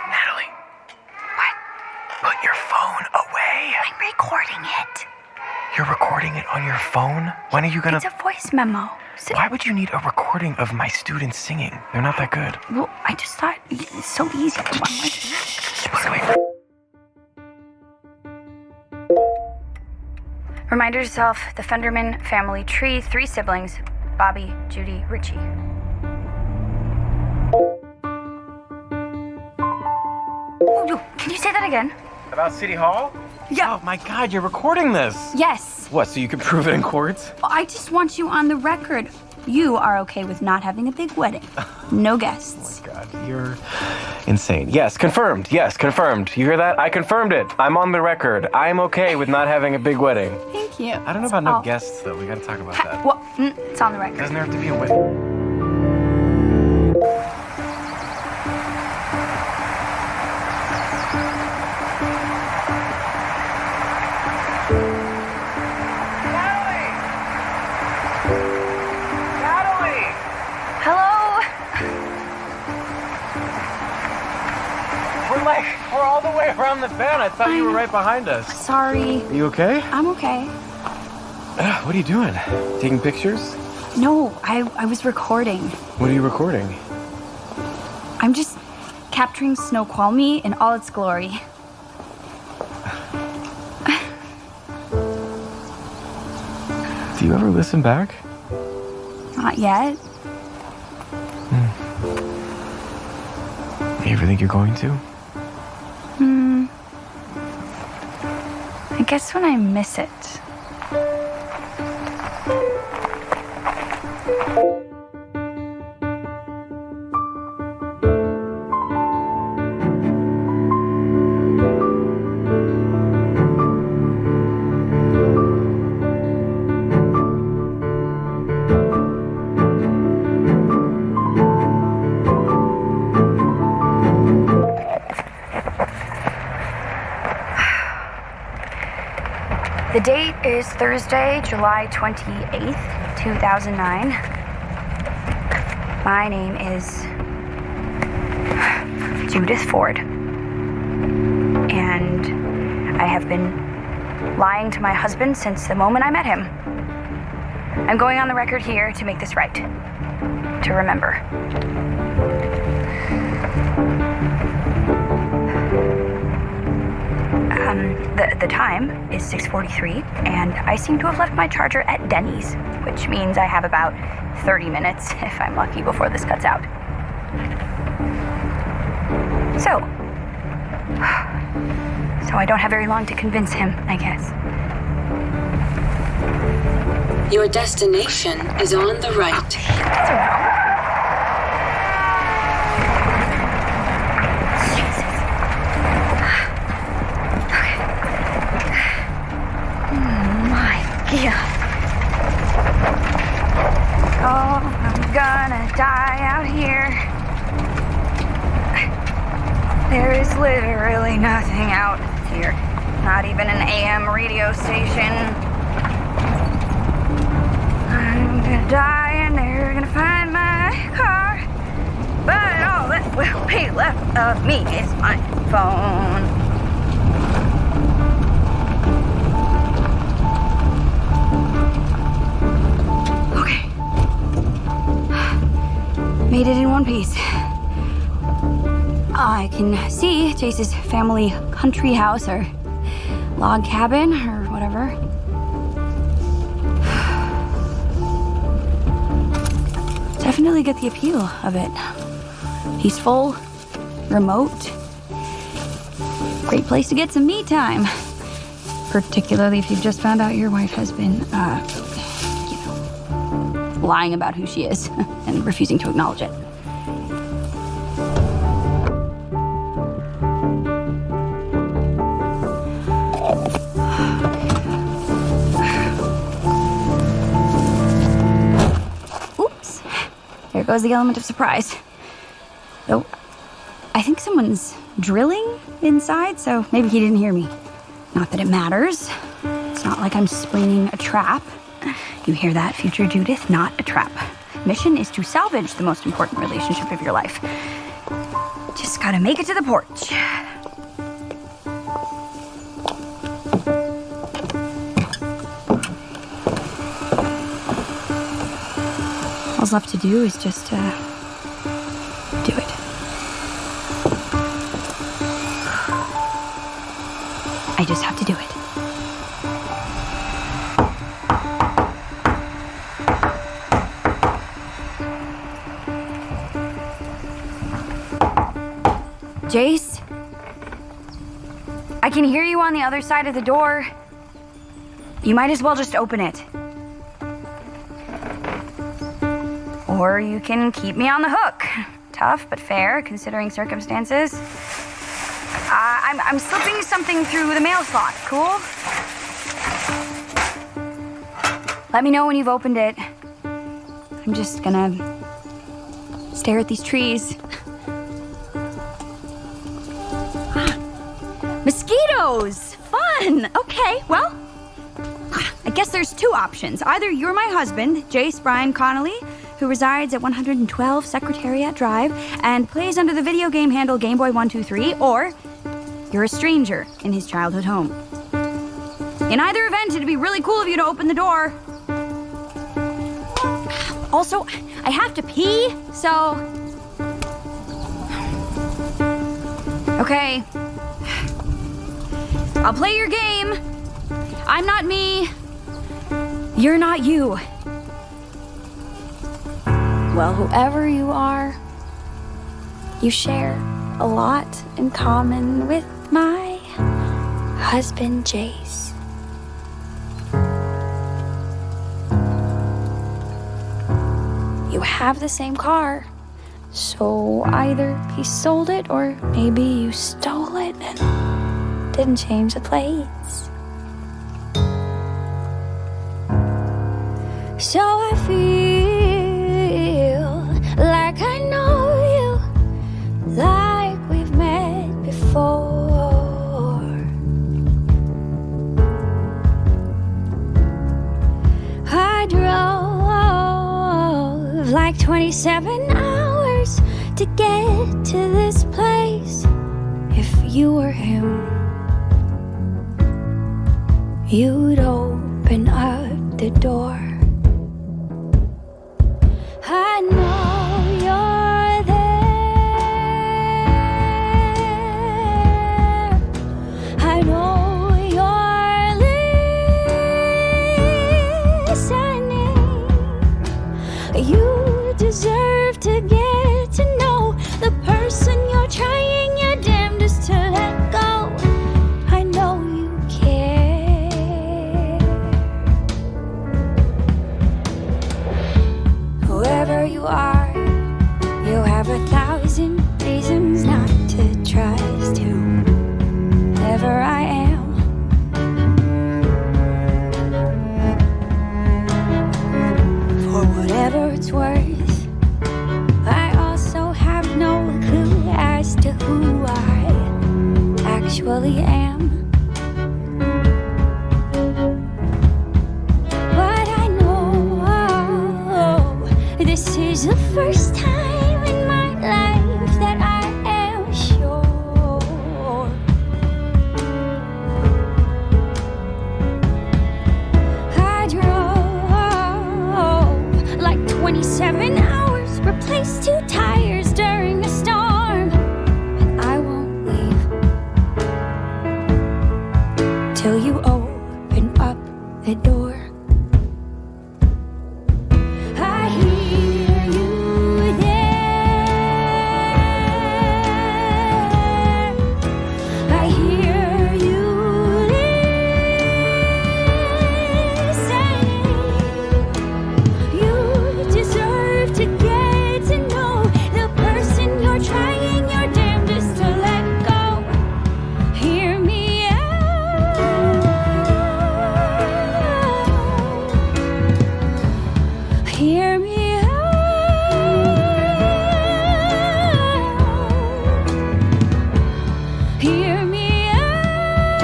Natalie. What? Put your phone away. I'm recording it. You're recording it on your phone? When are you gonna... It's a voice memo. Why would you need a recording of my students singing? They're not that good. Well, I just thought it's so easy. Shh, put it away. Remind yourself, the Fenderman family tree, 3 siblings, Bobby, Judy, Richie. Oh, can you say that again? About City Hall? Yeah. Oh my God, you're recording this. Yes. What, so you can prove it in court? I just want you on the record. You are okay with not having a big wedding. No guests. Oh my God, you're insane. Yes, confirmed. Yes, confirmed. You hear that? I confirmed it. I'm on the record. I'm okay with not having a big wedding. Thank you. I don't know about no guests, though. We gotta talk about that. Well, it's on the record. Doesn't there have to be a wedding? We're all the way around the bend. I thought you were right behind us. Sorry. You okay? I'm okay. What are you doing? Taking pictures? No, I was recording. What are you recording? I'm just capturing Snoqualmie in all its glory. Do you ever listen back? Not yet. You ever think you're going to? I guess when I miss it. The date is Thursday, July 28th, 2009. My name is Judith Ford. And I have been lying to my husband since the moment I met him. I'm going on the record here to make this right. To remember. The time is 6:43, and I seem to have left my charger at Denny's, which means I have about 30 minutes, if I'm lucky, before this cuts out. So I don't have very long to convince him, I guess. Your destination is on the right. That's a wrong. Yeah. Oh, I'm gonna die out here. There is literally nothing out here. Not even an AM radio station. I'm gonna die and they're gonna find my car. But all that will be left of me is my phone. Made it in one piece. I can see Jace's family country house or log cabin or whatever. Definitely get the appeal of it. Peaceful, remote. Great place to get some me time. Particularly if you've just found out your wife has been, lying about who she is and refusing to acknowledge it. Oops. There goes the element of surprise. Though, I think someone's drilling inside, so maybe he didn't hear me. Not that it matters. It's not like I'm springing a trap. You hear that, future Judith? Not a trap. Mission is to salvage the most important relationship of your life. Just gotta make it to the porch. All's left to do is just, do it. I just have to do it. Jace? I can hear you on the other side of the door. You might as well just open it. Or you can keep me on the hook. Tough, but fair, considering circumstances. I'm slipping something through the mail slot. Cool? Let me know when you've opened it. I'm just gonna stare at these trees. Mosquitoes! Fun! Okay, well, I guess there's two options. Either you're my husband, Jace Brian Connolly, who resides at 112 Secretariat Drive and plays under the video game handle GameBoy123, or you're a stranger in his childhood home. In either event, it'd be really cool of you to open the door. Also, I have to pee, so... Okay. I'll play your game. I'm not me. You're not you. Well, whoever you are, you share a lot in common with my husband, Jace. You have the same car, so either he sold it or maybe you stole it and didn't change the plates. So I feel like I know you, like we've met before. I drove like 27 hours to get to this place. If you were him, you'd open up the door. I know you're there. I know you're listening. You deserve to get to know the person you're trying your damnedest to let go. I know you care. Whoever you are, you have 1,000 reasons not to trust whoever I am. For whatever it's worth, I also have no clue as to who I actually am. But I know this is the first time in my life that I am sure. I drove like 27 hours, replaced 2 tires during a storm. But I won't leave till you open up the door. I hear you there. I hear you listening. You deserve to get to know the person you're trying your damnedest to let go. Hear me out. Hear me out. Hear me out.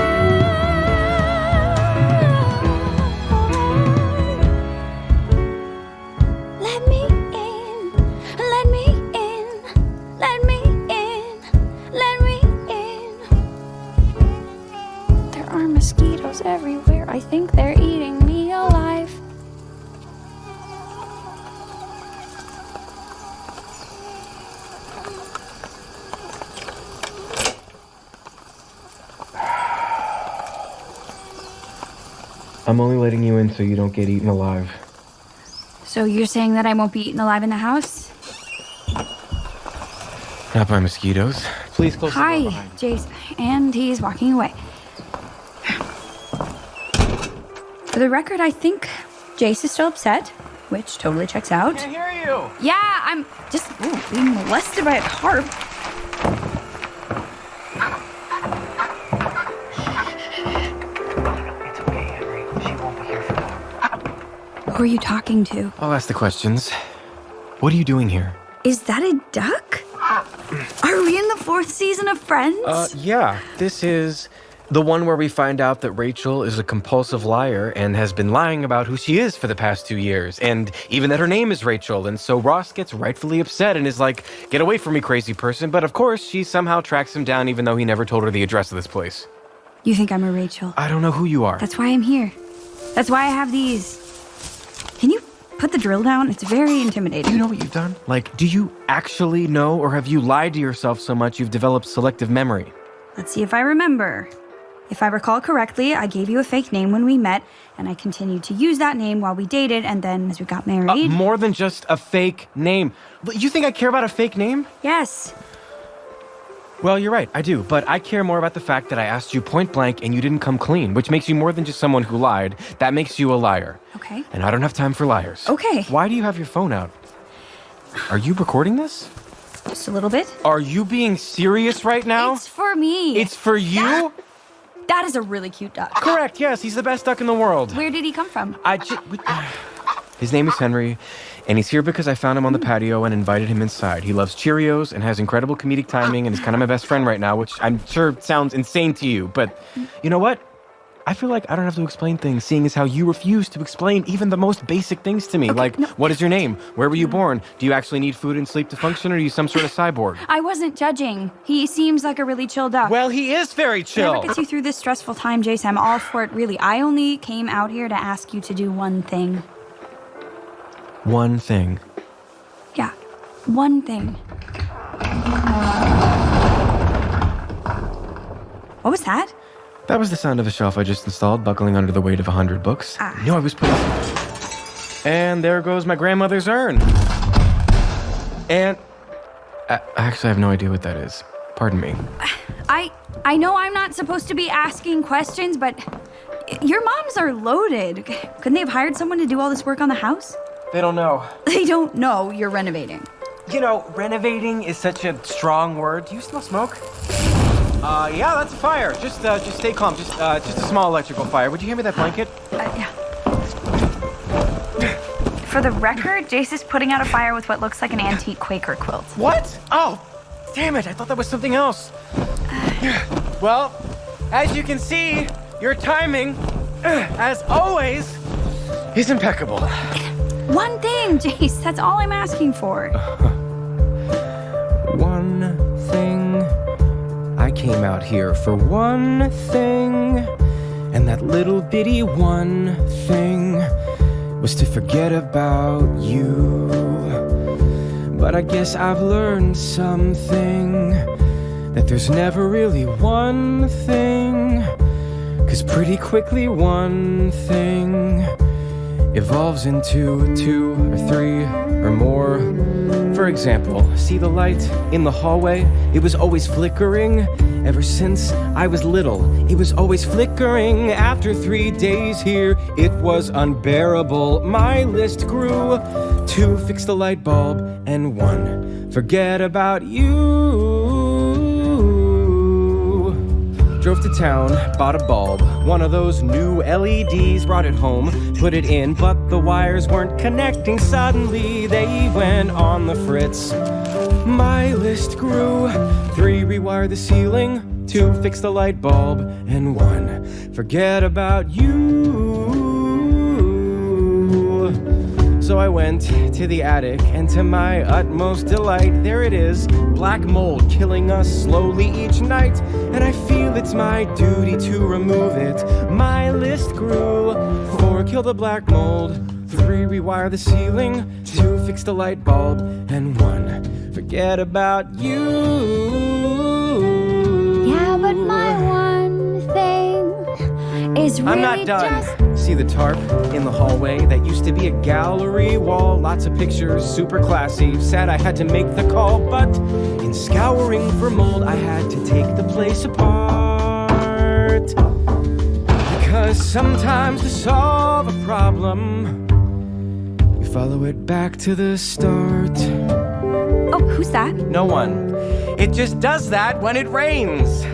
Let me in. Let me in. Let me in. everywhere. I think they're eating me alive. I'm only letting you in so you don't get eaten alive. So you're saying that I won't be eaten alive in the house? Not by mosquitoes. Please close the door Hi, behind you. Jace. And he's walking away. For the record, I think Jace is still upset, which totally checks out. I can't hear you! Yeah, I'm just being molested by a carp. It's okay, Henry. She won't be here for long. Who are you talking to? I'll ask the questions. What are you doing here? Is that a duck? Are we in the 4th season of Friends? Yeah. This is the one where we find out that Rachel is a compulsive liar and has been lying about who she is for the past 2 years, and even that her name is Rachel, and so Ross gets rightfully upset and is like, get away from me, crazy person, but of course she somehow tracks him down even though he never told her the address of this place. You think I'm a Rachel? I don't know who you are. That's why I'm here. That's why I have these. Can you put the drill down? It's very intimidating. You know what you've done? Like, do you actually know, or have you lied to yourself so much you've developed selective memory? Let's see if I remember. If I recall correctly, I gave you a fake name when we met, and I continued to use that name while we dated, and then as we got married... More than just a fake name. You think I care about a fake name? Yes. Well, you're right, I do. But I care more about the fact that I asked you point blank and you didn't come clean, which makes you more than just someone who lied. That makes you a liar. Okay. And I don't have time for liars. Okay. Why do you have your phone out? Are you recording this? Just a little bit. Are you being serious right now? It's for me. It's for you? That is a really cute duck. Correct, yes, he's the best duck in the world. Where did he come from? His name is Henry, and he's here because I found him on the patio and invited him inside. He loves Cheerios and has incredible comedic timing and is kind of my best friend right now, which I'm sure sounds insane to you, but you know what? I feel like I don't have to explain things, seeing as how you refuse to explain even the most basic things to me, what is your name? Where were you born? Do you actually need food and sleep to function, or are you some sort of cyborg? I wasn't judging. He seems like a really chill duck. Well, he is very chill. Whatever gets you through this stressful time, Jace, I'm all for it, really. I only came out here to ask you to do one thing. One thing. Yeah, one thing. What was that? That was the sound of a shelf I just installed, buckling under the weight of 100 books. You know, I was putting... And there goes my grandmother's urn. And... I actually have no idea what that is. Pardon me. I know I'm not supposed to be asking questions, but your moms are loaded. Couldn't they have hired someone to do all this work on the house? They don't know. They don't know you're renovating. You know, renovating is such a strong word. Do you still smoke? Yeah, that's a fire. Just stay calm. Just a small electrical fire. Would you hand me that blanket? Yeah. For the record, Jace is putting out a fire with what looks like an antique Quaker quilt. What? Oh, damn it. I thought that was something else. Well, as you can see, your timing, as always, is impeccable. One thing, Jace. That's all I'm asking for. One thing. I came out here for one thing, and that little bitty one thing was to forget about you. But I guess I've learned something, that there's never really one thing, 'cause pretty quickly one thing evolves into 2 or 3 or more. For example, see the light in the hallway? It was always flickering. Ever since I was little, it was always flickering. After 3 days here, it was unbearable. My list grew. 2, fix the light bulb, and 1, forget about you. Drove to town, bought a bulb, one of those new LEDs, brought it home, put it in, but the wires weren't connecting. Suddenly they went on the fritz. My list grew. 3, rewire the ceiling, 2, fix the light bulb, and 1, forget about you. So I went to the attic, and to my utmost delight, there it is, black mold killing us slowly each night. And I feel it's my duty to remove it. My list grew. 4, kill the black mold. 3, rewire the ceiling. 2, fix the light bulb. And 1, forget about you. Yeah, but my one thing is really I'm not done. just... See the tarp in the hallway? That used to be a gallery wall. Lots of pictures, super classy. Sad I had to make the call, but in scouring for mold, I had to take the place apart. Because sometimes to solve a problem, you follow it back to the start. Oh, who's that? No one. It just does that when it rains.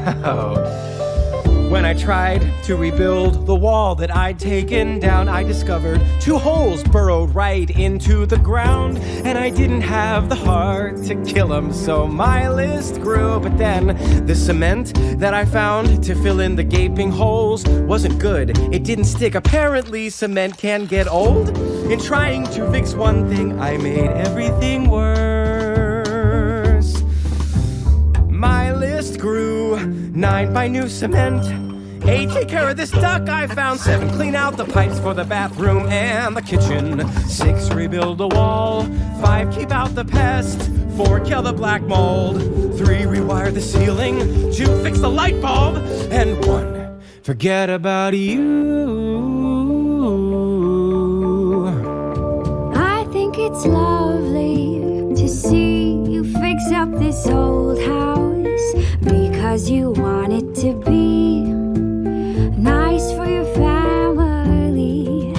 When I tried to rebuild the wall that I'd taken down, I discovered 2 holes burrowed right into the ground. And I didn't have the heart to kill them, so my list grew. But then the cement that I found to fill in the gaping holes wasn't good. It didn't stick. Apparently cement can get old. In trying to fix one thing, I made everything worse. My list grew. 9, buy new cement. 8, take care of this duck I found. 7, clean out the pipes for the bathroom and the kitchen. 6, rebuild the wall. 5, keep out the pest. 4, kill the black mold. 3, rewire the ceiling. 2, fix the light bulb. And 1, forget about you. I think it's lovely to see you fix up this old house because you want it to be nice for your family.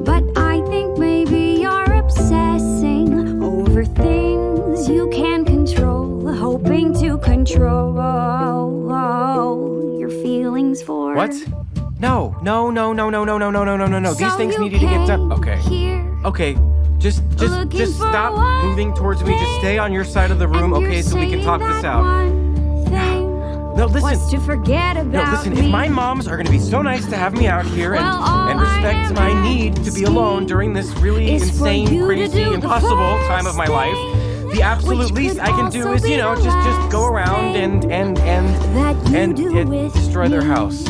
But I think maybe you're obsessing over things you can't control, hoping to control your feelings for... What? No. These things needed to get done. Okay. Just stop moving towards me. Just stay on your side of the room, okay, so we can talk this out. No, listen. Was to forget about No, listen, if my moms are going to be so nice to have me out here and respect my need to be alone during this really insane, crazy, impossible time of my life, the absolute least I can do is, just go around and destroy their house.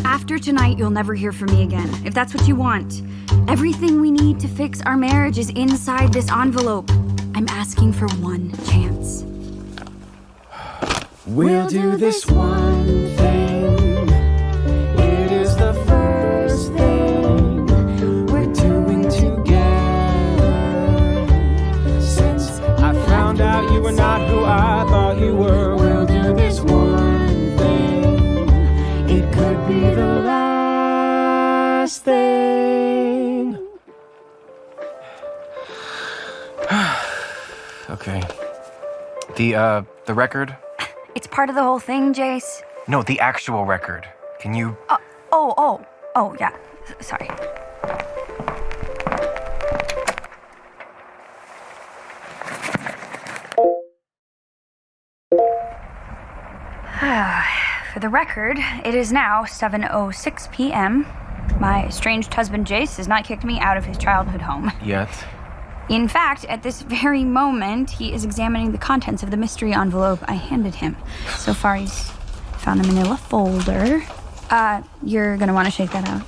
After tonight, you'll never hear from me again, if that's what you want. Everything we need to fix our marriage is inside this envelope. I'm asking for one chance. We'll do this one thing. It is the first thing we're doing together. Since I found out you were not who I thought you were, we'll do this one thing. It could be the last thing. Okay. The record? It's part of the whole thing, Jace. No, the actual record. Can you... Oh, yeah. Sorry. For the record, it is now 7:06 p.m. My estranged husband, Jace, has not kicked me out of his childhood home. Yet? In fact, at this very moment, he is examining the contents of the mystery envelope I handed him. So far, he's found a manila folder. You're gonna want to shake that out.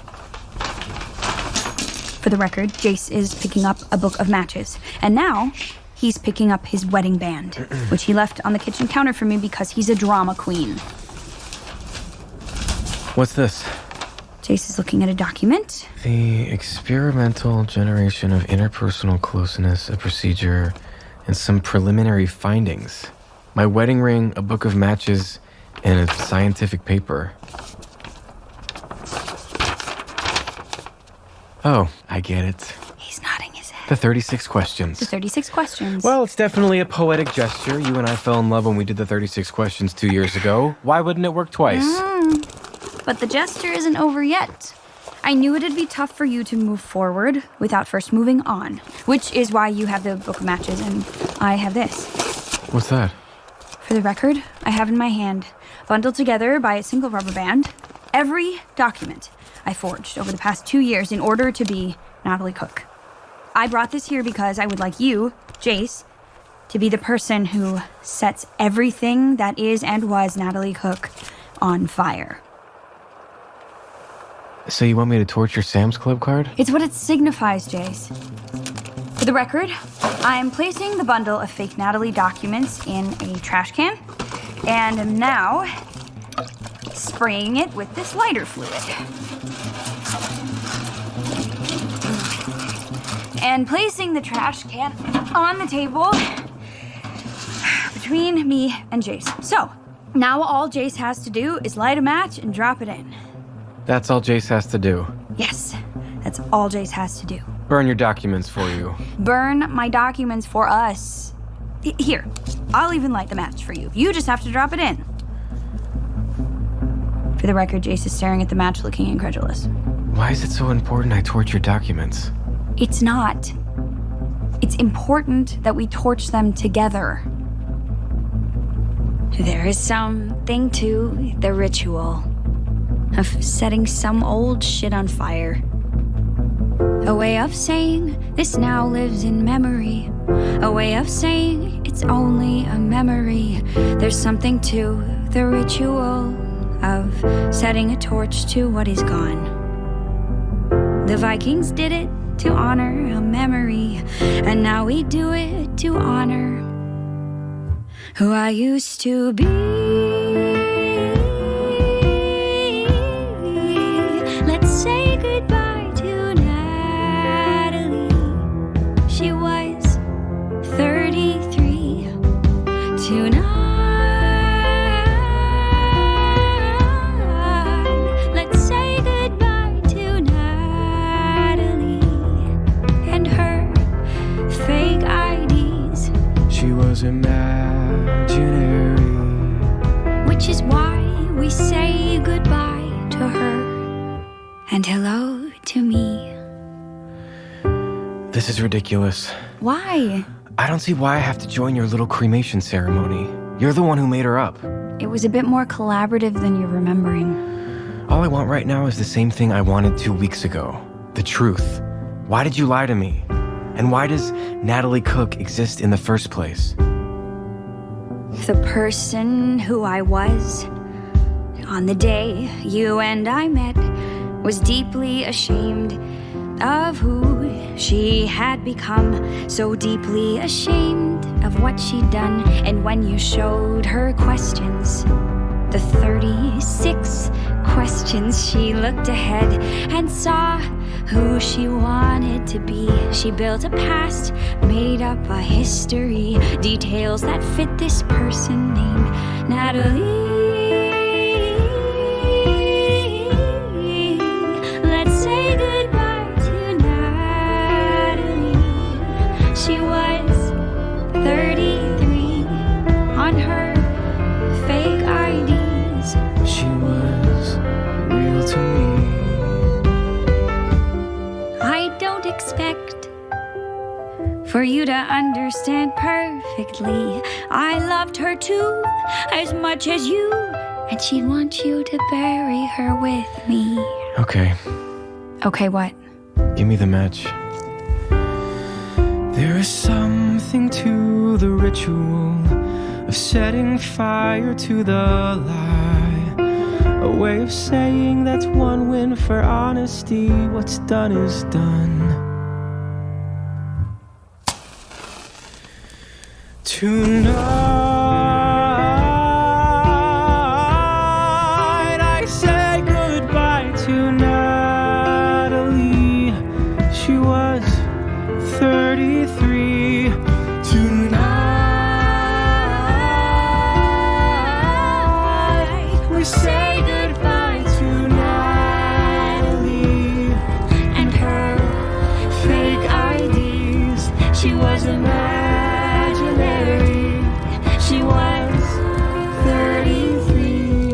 For the record, Jace is picking up a book of matches. And now, he's picking up his wedding band, which he left on the kitchen counter for me because he's a drama queen. What's this? Jace is looking at a document. The experimental generation of interpersonal closeness, a procedure, and some preliminary findings. My wedding ring, a book of matches, and a scientific paper. Oh, I get it. He's nodding his head. The 36 questions. The 36 questions. Well, it's definitely a poetic gesture. You and I fell in love when we did the 36 questions 2 years ago. Why wouldn't it work twice? But the gesture isn't over yet. I knew it'd be tough for you to move forward without first moving on, which is why you have the book of matches and I have this. What's that? For the record, I have in my hand, bundled together by a single rubber band, every document I forged over the past 2 years in order to be Natalie Cook. I brought this here because I would like you, Jace, to be the person who sets everything that is and was Natalie Cook on fire. So you want me to torch your Sam's Club card? It's what it signifies, Jace. For the record, I am placing the bundle of fake Natalie documents in a trash can, and am now spraying it with this lighter fluid. And placing the trash can on the table between me and Jace. So, now all Jace has to do is light a match and drop it in. That's all Jace has to do. Yes, that's all Jace has to do. Burn your documents for you. Burn my documents for us. Here, I'll even light the match for you. You just have to drop it in. For the record, Jace is staring at the match looking incredulous. Why is it so important I torch your documents? It's not. It's important that we torch them together. There is something to the ritual of setting some old shit on fire. A way of saying this now lives in memory. A way of saying it's only a memory. There's something to the ritual of setting a torch to what is gone. The Vikings did it to honor a memory, and now we do it to honor who I used to be. Let's say goodbye to Natalie. She was 33 tonight. Let's say goodbye to Natalie and her fake IDs. She was imaginary. Which is why we say goodbye to her and hello to me. This is ridiculous. Why? I don't see why I have to join your little cremation ceremony. You're the one who made her up. It was a bit more collaborative than you're remembering. All I want right now is the same thing I wanted 2 weeks ago. The truth. Why did you lie to me? And why does Natalie Cook exist in the first place? The person who I was on the day you and I met was deeply ashamed of who she had become, so deeply ashamed of what she'd done. And when you showed her questions, the 36 questions, she looked ahead and saw who she wanted to be. She built a past, made up a history, details that fit this person named Natalie. Let's say goodbye to Natalie. She was 33 on her fake IDs. She was real to me. I don't expect for you to understand perfectly. I loved her too, as much as you, and she'd want you to bury her with me. Okay, Okay, what? give me the match. There is something to the ritual of setting fire to the lie. A way of saying that's one win for honesty. What's done is done. Tonight I say goodbye to Natalie. She was 33. Tonight we say goodbye to Natalie and her fake IDs. She was imaginary. She was 33.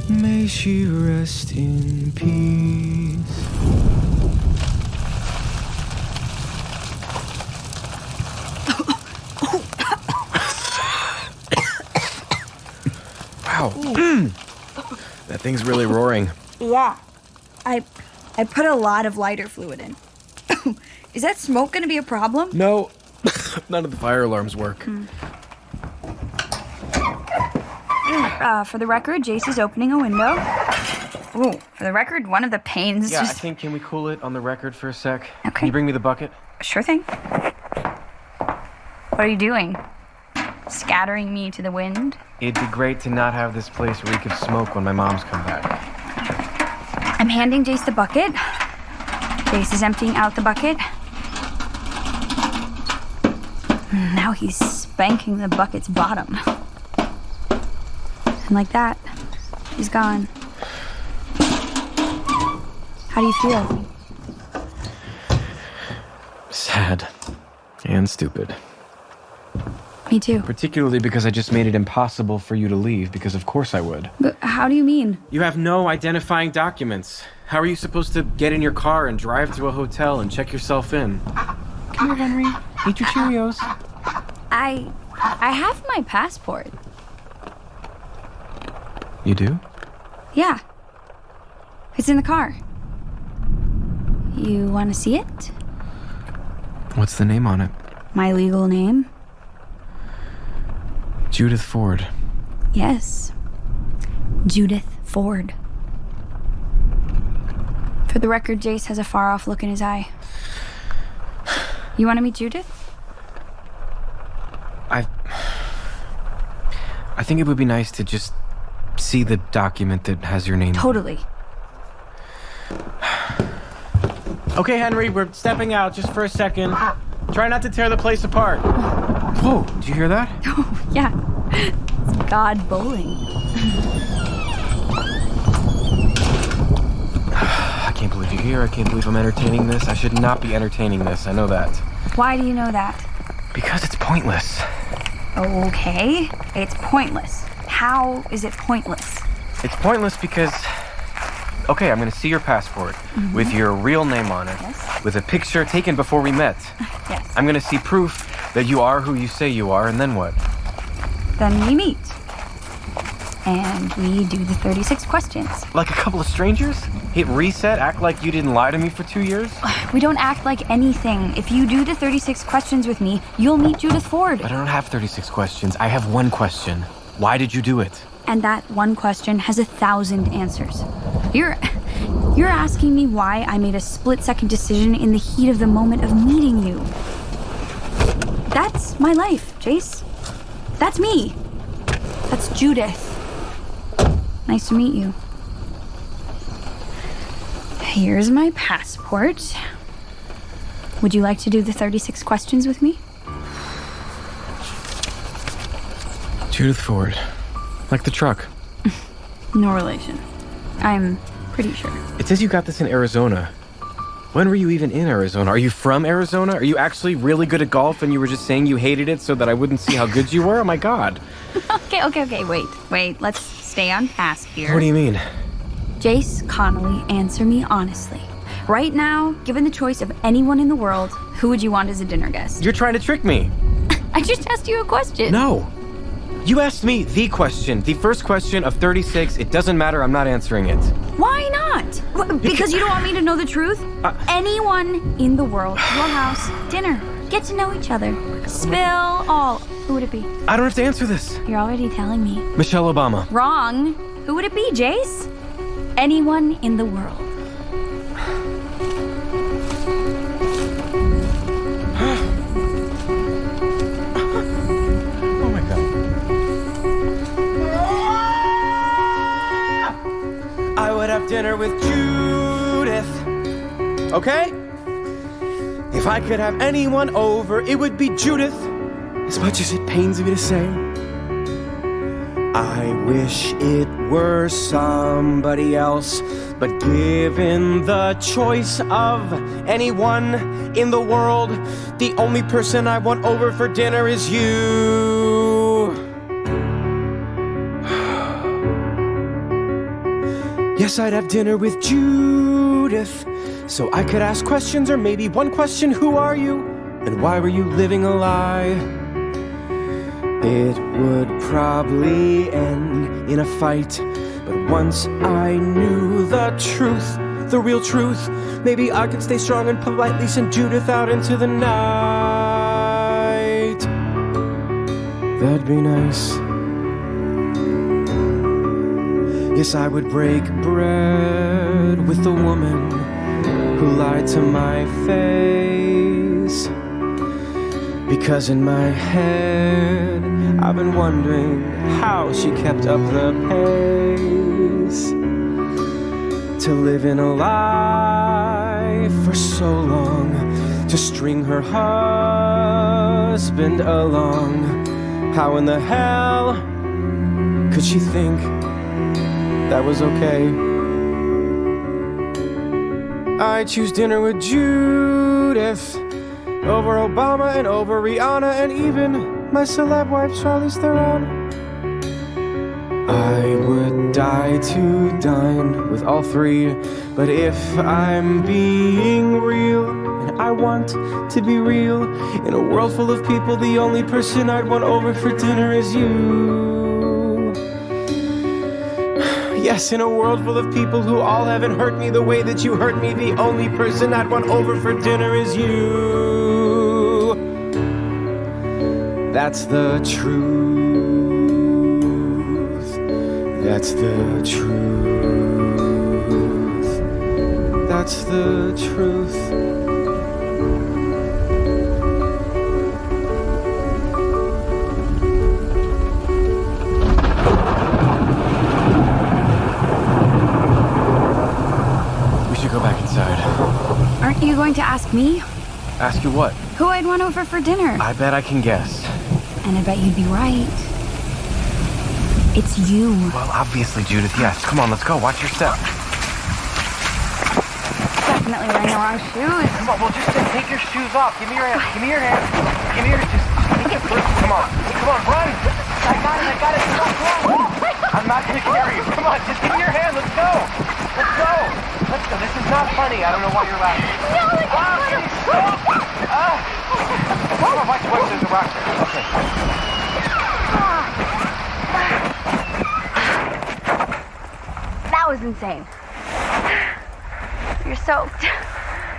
May she rest in peace. Wow. That thing's really roaring. Yeah. I put a lot of lighter fluid in. Is that smoke gonna be a problem? No, none of the fire alarms work. For the record, Jace is opening a window. Ooh, for the record, one of the panes Yeah, just... I think, can we cool it on the record for a sec? Okay. Can you bring me the bucket? Sure thing. What are you doing? Scattering me to the wind? It'd be great to not have this place reek of smoke when my moms come back. I'm handing Jace the bucket. Jace is emptying out the bucket. Now he's spanking the bucket's bottom. And like that, he's gone. How do you feel? Sad. And stupid. Me too. Particularly because I just made it impossible for you to leave, because of course I would. But how do you mean? You have no identifying documents. How are you supposed to get in your car and drive to a hotel and check yourself in? Come here, Henry. Eat your Cheerios. I have my passport. You do? Yeah. It's in the car. You want to see it? What's the name on it? My legal name? Judith Ford. Yes. Judith Ford. For the record, Jace has a far-off look in his eye. You want to meet Judith? I think it would be nice to just see the document that has your name. Totally. Okay, Henry, we're stepping out just for a second. Try not to tear the place apart. Whoa, did you hear that? Oh, yeah. It's God bowling. I can't believe you're here. I can't believe I'm entertaining this. I should not be entertaining this. I know that. Why do you know that? Because it's pointless. Okay, it's pointless. How is it pointless? It's pointless because... Okay, I'm gonna see your passport with your real name on it, Yes. with a picture taken before we met. Yes. I'm gonna see proof that you are who you say you are, and then what? Then we meet. And we do the 36 questions. Like a couple of strangers? Hit reset, act like you didn't lie to me for 2 years? We don't act like anything. If you do the 36 questions with me, you'll meet Judith Ford. But I don't have 36 questions. I have one question. Why did you do it? And that one question has 1,000 answers. You're asking me why I made a split-second decision in the heat of the moment of meeting you. That's my life, Jace. That's me. That's Judith. Nice to meet you. Here's my passport. Would you like to do the 36 questions with me? Judith Ford. Like the truck. No relation. I'm pretty sure. It says you got this in Arizona. When were you even in Arizona? Are you from Arizona? Are you actually really good at golf and you were just saying you hated it so that I wouldn't see how good you were? Oh my god. Okay, wait. Let's stay on task here. What do you mean? Jace Connolly, answer me honestly. Right now, given the choice of anyone in the world, who would you want as a dinner guest? You're trying to trick me. I just asked you a question. No. You asked me the question, the first question of 36. It doesn't matter, I'm not answering it. Why not? Because you don't want me to know the truth? Anyone in the world, your house, dinner, get to know each other. Spill all. Who would it be? I don't have to answer this. You're already telling me. Michelle Obama. Wrong. Who would it be, Jace? Anyone in the world. Oh my god. I would have dinner with Judith. Okay? If I could have anyone over, it would be Judith. As much as it pains me to say, I wish it were somebody else. But given the choice of anyone in the world, the only person I want over for dinner is you. Yes, I'd have dinner with Judith, so I could ask questions, or maybe one question: who are you, and why were you living a lie? It would probably end in a fight, but once I knew the truth, the real truth. Maybe I could stay strong and politely send Judith out into the night. That'd be nice. Yes, I would break bread with the woman who lied to my face. Because in my head, I've been wondering how she kept up the pace. To live in a lie for so long, to string her husband along. How in the hell could she think that was okay? I choose dinner with Judith over Obama and over Rihanna and even my celeb wife Charlize Theron. I would die to dine with all three, but if I'm being real, and I want to be real, in a world full of people, the only person I'd want over for dinner is you. Yes, in a world full of people who all haven't hurt me the way that you hurt me, the only person I'd want over for dinner is you. That's the truth. That's the truth. That's the truth. Go back inside. Aren't you going to ask me? Ask you what? Who I'd want over for dinner. I bet I can guess. And I bet you'd be right. It's you. Well, obviously, Judith, yes. Come on, let's go. Watch your step. Definitely wearing the wrong shoes. Come on, well, just take your shoes off. Give me your hand. Give me your hand. Give me your... Just take it first. Come on. Come on, run. I got it. Come on. I'm not going to carry you. Come on, just give me your hand. Let's go. Let's go. Let's go. This is not funny. I don't know why you're laughing. No, like Come on, watch there's a rock there. Okay. That was insane. You're soaked.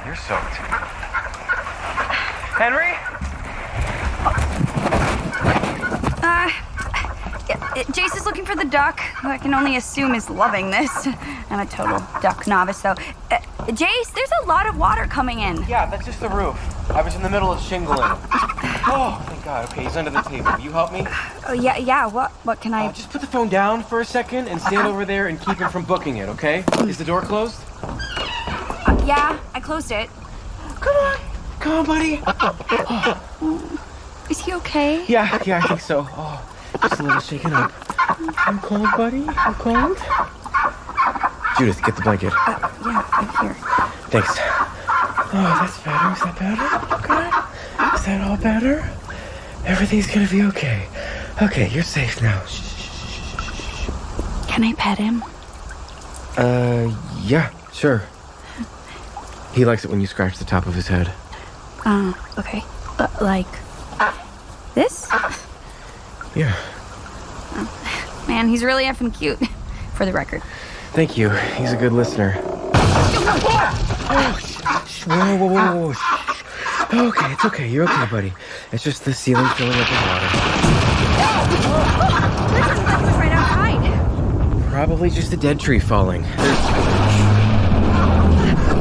You're soaked. Henry? Jace is looking for the duck, who I can only assume is loving this. I'm a total duck novice, though. Jace, there's a lot of water coming in. Yeah, that's just the roof. I was in the middle of shingling. Oh, thank God. Okay, he's under the table. Will you help me? Oh, yeah. What can I... Just put the phone down for a second and stand over there and keep him from booking it, okay? Is the door closed? Yeah, I closed it. Come on, buddy. Is he okay? Yeah, I think so. Oh, just a little shaken up. You cold, buddy? You cold? Judith, get the blanket. Yeah, I'm here. Thanks. Oh, that's better. Is that better? Okay. Is that all better? Everything's gonna be okay. Okay, you're safe now. Shh. Can I pet him? Yeah, sure. He likes it when you scratch the top of his head. Okay. Like... this? Yeah. Man, he's really effing cute, for the record. Thank you. He's a good listener. Whoa. Okay, it's okay. You're okay, buddy. It's just the ceiling filling up with water. That was right outside. Probably just a dead tree falling.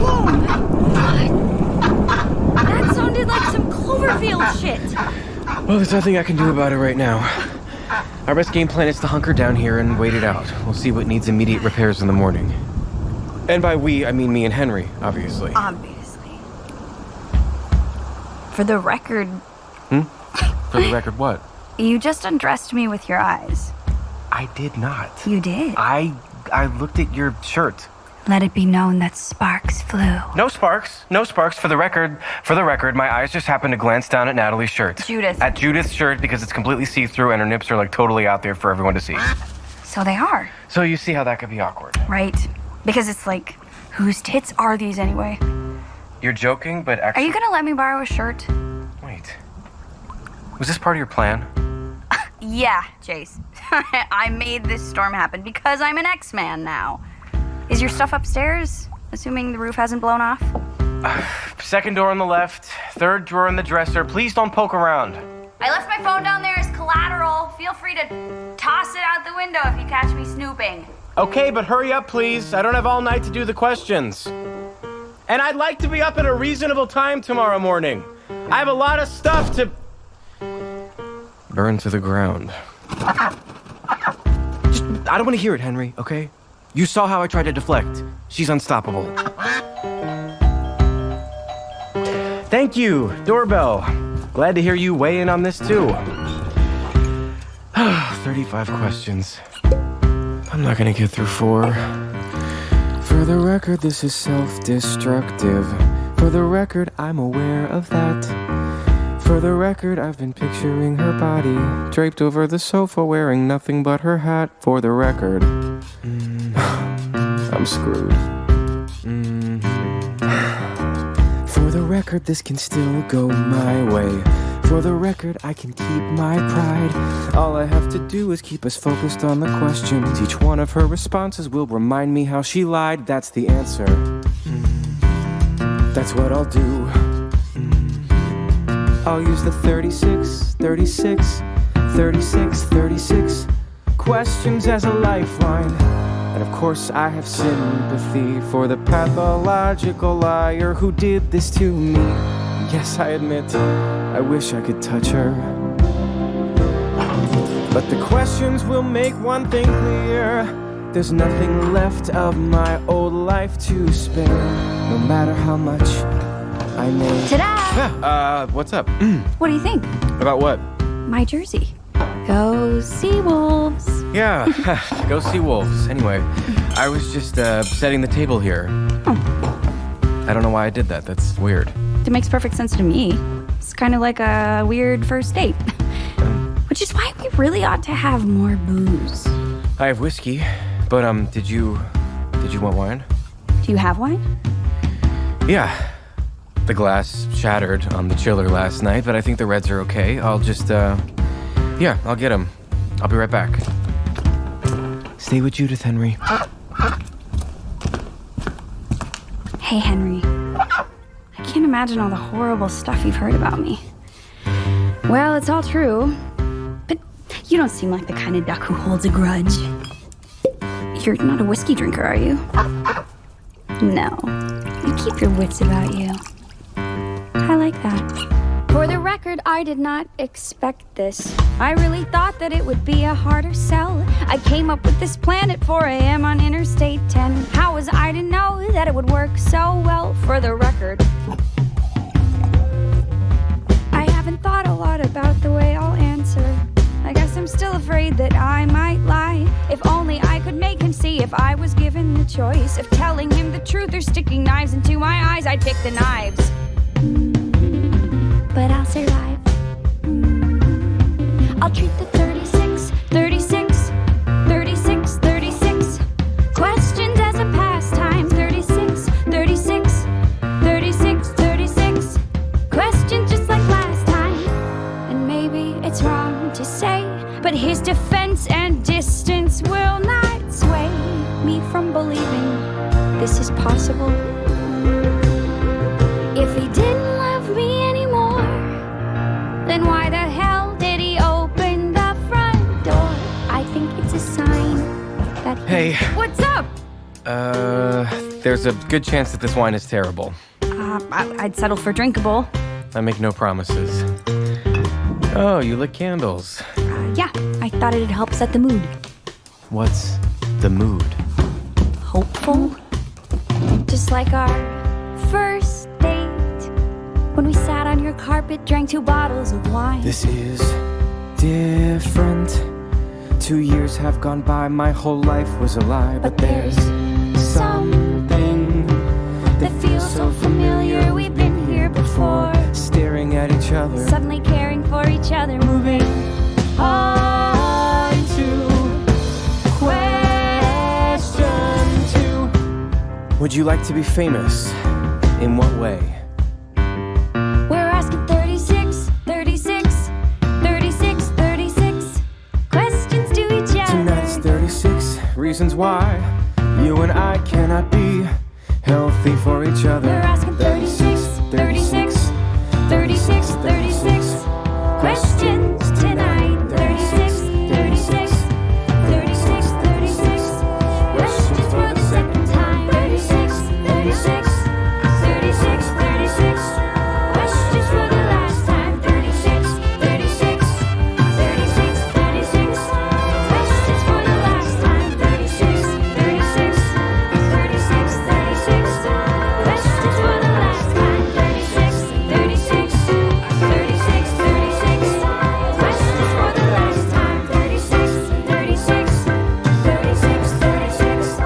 Whoa! That sounded like some Cloverfield shit. Well, there's nothing I can do about it right now. Our best game plan is to hunker down here and wait it out. We'll see what needs immediate repairs in the morning. And by we, I mean me and Henry, obviously. Obviously. For the record... For the record, what? You just undressed me with your eyes. I did not. You did. I looked at your shirt. Let it be known that sparks flew. No sparks. For the record, my eyes just happened to glance down at Natalie's shirt. Judith. At Judith's shirt because it's completely see-through and her nips are like totally out there for everyone to see. So they are. So you see how that could be awkward. Right. Because it's like, whose tits are these anyway? You're joking, but actually... Are you gonna let me borrow a shirt? Wait. Was this part of your plan? Yeah, Jace. I made this storm happen because I'm an X-Man now. Is your stuff upstairs? Assuming the roof hasn't blown off? Second door on the left, third drawer in the dresser. Please don't poke around. I left my phone down there as collateral. Feel free to toss it out the window if you catch me snooping. Okay, but hurry up, please. I don't have all night to do the questions. And I'd like to be up at a reasonable time tomorrow morning. I have a lot of stuff to burn to the ground. I don't want to hear it, Henry, okay? You saw how I tried to deflect. She's unstoppable. Thank you, doorbell. Glad to hear you weigh in on this, too. 35 questions. I'm not gonna get through 4. For the record, this is self-destructive. For the record, I'm aware of that. For the record, I've been picturing her body draped over the sofa wearing nothing but her hat. For the record, I'm screwed. For the record, this can still go my way. For the record, I can keep my pride. All I have to do is keep us focused on the questions. Each one of her responses will remind me how she lied. That's the answer. That's what I'll do. I'll use the 36 questions as a lifeline. And of course I have sympathy for the pathological liar who did this to me. Yes, I admit, I wish I could touch her. But the questions will make one thing clear. There's nothing left of my old life to spare, no matter how much I may. Ta-da! Yeah, what's up? What do you think? About what? My jersey. Go Seawolves. Yeah, go see wolves. Anyway, I was just setting the table here. Oh. I don't know why I did that. That's weird. It makes perfect sense to me. It's kind of like a weird first date. Which is why we really ought to have more booze. I have whiskey, but did you want wine? Do you have wine? Yeah. The glass shattered on the chiller last night, but I think the reds are okay. I'll just yeah, I'll get them. I'll be right back. Stay with Judith, Henry. Hey, Henry. I can't imagine all the horrible stuff you've heard about me. Well, it's all true, but you don't seem like the kind of duck who holds a grudge. You're not a whiskey drinker, are you? No. You keep your wits about you. I like that. For the record, I did not expect this. I really thought that it would be a harder sell. I came up with this plan at 4 a.m. on Interstate 10. How was I to know that it would work so well? For the record, I haven't thought a lot about the way I'll answer. I guess I'm still afraid that I might lie. If only I could make him see if I was given the choice of telling him the truth or sticking knives into my eyes, I'd pick the knives. But I'll survive. I'll treat the 36 questions as a pastime. 36 questions just like last time. And maybe it's wrong to say, but his defense and distance will not sway me from believing this is possible. If he didn't love me anymore, then why the hell did he open the front door? I think it's a sign that he... Hey. What's up? There's a good chance that this wine is terrible. I'd settle for drinkable. I make no promises. Oh, you lit candles. Yeah, I thought it'd help set the mood. What's the mood? Hopeful? Just like our first date, when we sat on your carpet, drank 2 bottles of wine. This is different. 2 years have gone by, my whole life was a lie. But there's something that feels so familiar. We've been here before. Staring at each other, Suddenly caring for each other, moving on to question 2. would you like to be famous? In what way? We're asking 36 questions to each other. Tonight's 36 reasons why you and I cannot be healthy for each other. We're asking 36, 36, 36, 36 questions tonight. 36, 36, 36, 36 questions for the second time. 36, 36, 36, 36 questions for the last time. 36, 36, 36, 36 questions for the last time. 36, 36, 36, 36 questions for the last time. 36, 36, 36, 36 questions for the last time. 36, 36, 36, 36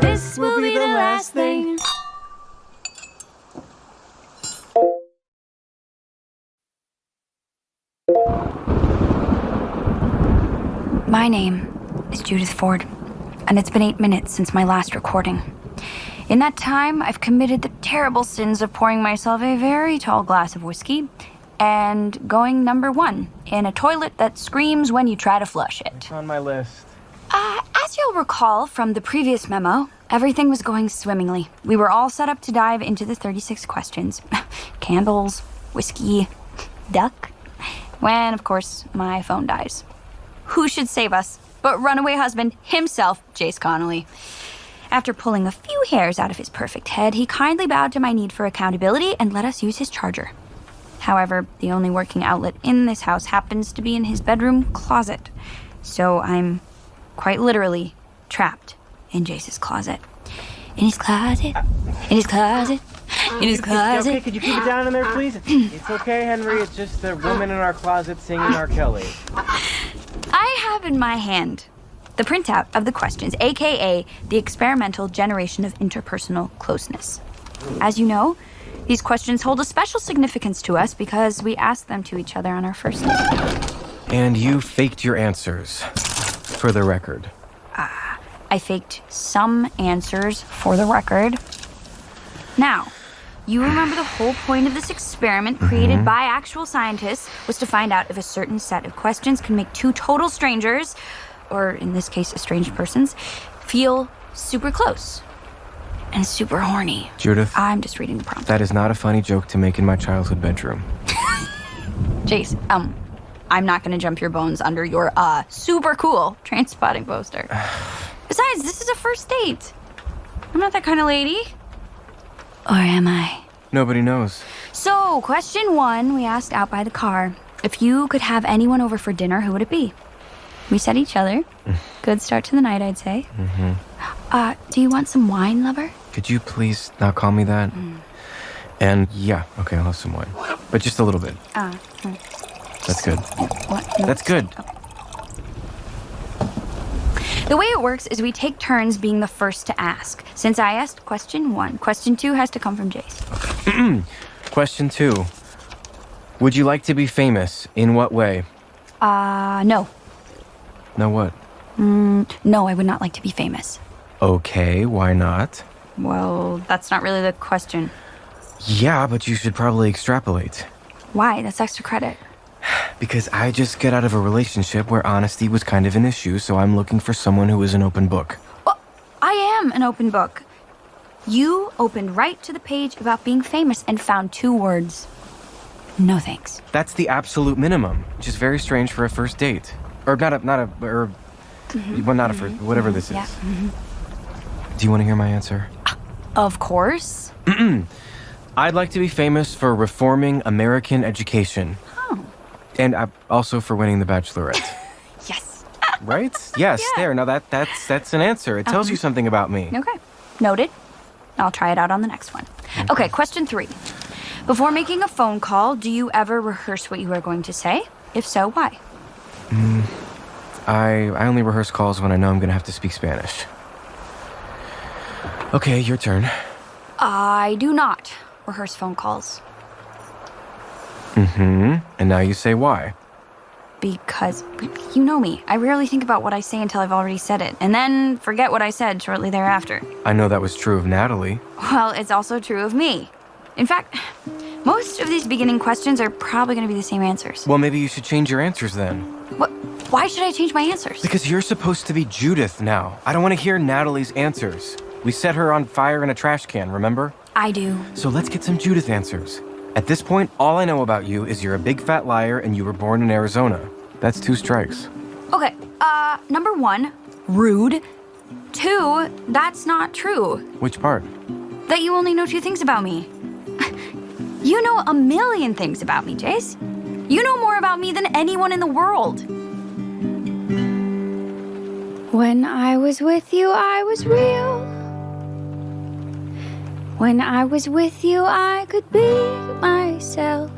this will be the last thing. My name is Judith Ford, and it's been 8 minutes since my last recording. In that time, I've committed the terrible sins of pouring myself a very tall glass of whiskey and going number 1 in a toilet that screams when you try to flush it. It's on my list. As you'll recall from the previous memo, everything was going swimmingly. We were all set up to dive into the 36 questions. Candles, whiskey, duck. When, of course, my phone dies. Who should save us but runaway husband himself, Jace Connolly? After pulling a few hairs out of his perfect head, he kindly bowed to my need for accountability and let us use his charger. However, the only working outlet in this house happens to be in his bedroom closet. So I'm quite literally trapped in Jace's closet. In his closet, in his closet, in his closet. Okay, could you keep it down in there, please? It's okay, Henry. It's just the woman in our closet singing R. Kelly. I have in my hand the printout of the questions, aka the experimental generation of interpersonal closeness. As you know, these questions hold a special significance to us because we asked them to each other on our first date. And you faked your answers, for the record. I faked some answers for the record. Now, you remember the whole point of this experiment created by actual scientists was to find out if a certain set of questions can make two total strangers, or in this case, estranged persons, feel super close and super horny. Judith, I'm just reading the prompt. that is not a funny joke to make in my childhood bedroom. Jace, I'm not gonna jump your bones under your, super cool train spotting poster. Besides, this is a first date. I'm not that kind of lady. Or am I? Nobody knows. So, question 1, we asked out by the car. If you could have anyone over for dinner, who would it be? We said each other. Good start to the night, I'd say. Do you want some wine, lover? Could you please not call me that? And yeah, okay, I'll have some wine. But just a little bit. That's good. What? No. That's good. The way it works is we take turns being the first to ask. Since I asked question 1, question 2 has to come from Jace. Question 2. Would you like to be famous? In what way? No. No what? No, I would not like to be famous. Okay, why not? Well, that's not really the question. Yeah, but you should probably extrapolate. Why? That's extra credit. Because I just got out of a relationship where honesty was kind of an issue, so I'm looking for someone who is an open book. Well, I am an open book. You opened right to the page about being famous and found 2 words. No thanks. That's the absolute minimum, which is very strange for a first date. Or not a first, whatever this is. Yeah. Do you want to hear my answer? Of course. I'd like to be famous for reforming American education. Oh. And also for winning the Bachelorette. Yes. Right? Yes, Yeah. there. Now that's an answer. It tells you something about me. Okay. Noted. I'll try it out on the next one. Okay, question 3. Before making a phone call, do you ever rehearse what you are going to say? If so, why? I only rehearse calls when I know I'm going to have to speak Spanish. Okay, your turn. I do not rehearse phone calls. And now you say why. Because, you know me, I rarely think about what I say until I've already said it, and then forget what I said shortly thereafter. I know that was true of Natalie. Well, it's also true of me. In fact, most of these beginning questions are probably going to be the same answers. Well, maybe you should change your answers then. What? Why should I change my answers? Because you're supposed to be Judith now. I don't want to hear Natalie's answers. We set her on fire in a trash can, remember? I do. So let's get some Judith answers. At this point, all I know about you is you're a big fat liar and you were born in Arizona. That's 2 strikes. Okay, number 1, rude. 2, that's not true. Which part? That you only know 2 things about me. You know a million things about me, Jace. You know more about me than anyone in the world. When I was with you, I was real. When I was with you, I could be myself.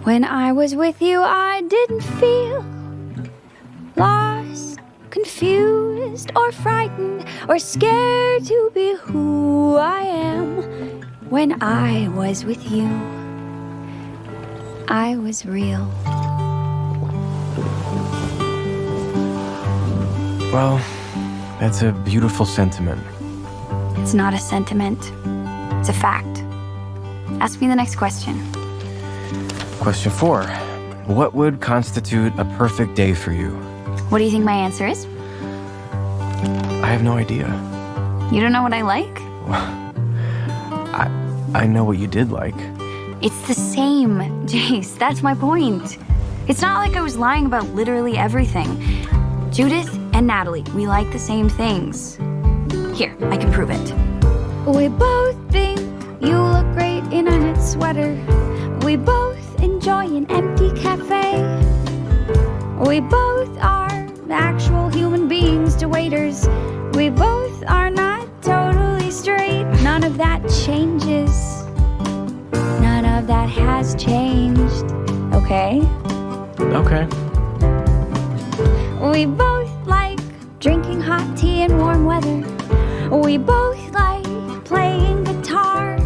When I was with you, I didn't feel lost, confused, or frightened, or scared to be who I am. When I was with you, I was real. Well, that's a beautiful sentiment. It's not a sentiment. It's a fact. Ask me the next question. Question 4. What would constitute a perfect day for you? What do you think my answer is? I have no idea. You don't know what I like? I know what you did like. It's the same, Jace. That's my point. It's not like I was lying about literally everything. Judith and Natalie, we like the same things. Here, I can prove it. We both think you look great in a knit sweater. We both enjoy an empty cafe. We both are actual human beings to waiters. We both are not totally straight. None of that changes. None of that has changed. Okay? Okay. We both like drinking hot tea in warm weather. We both like playing guitar.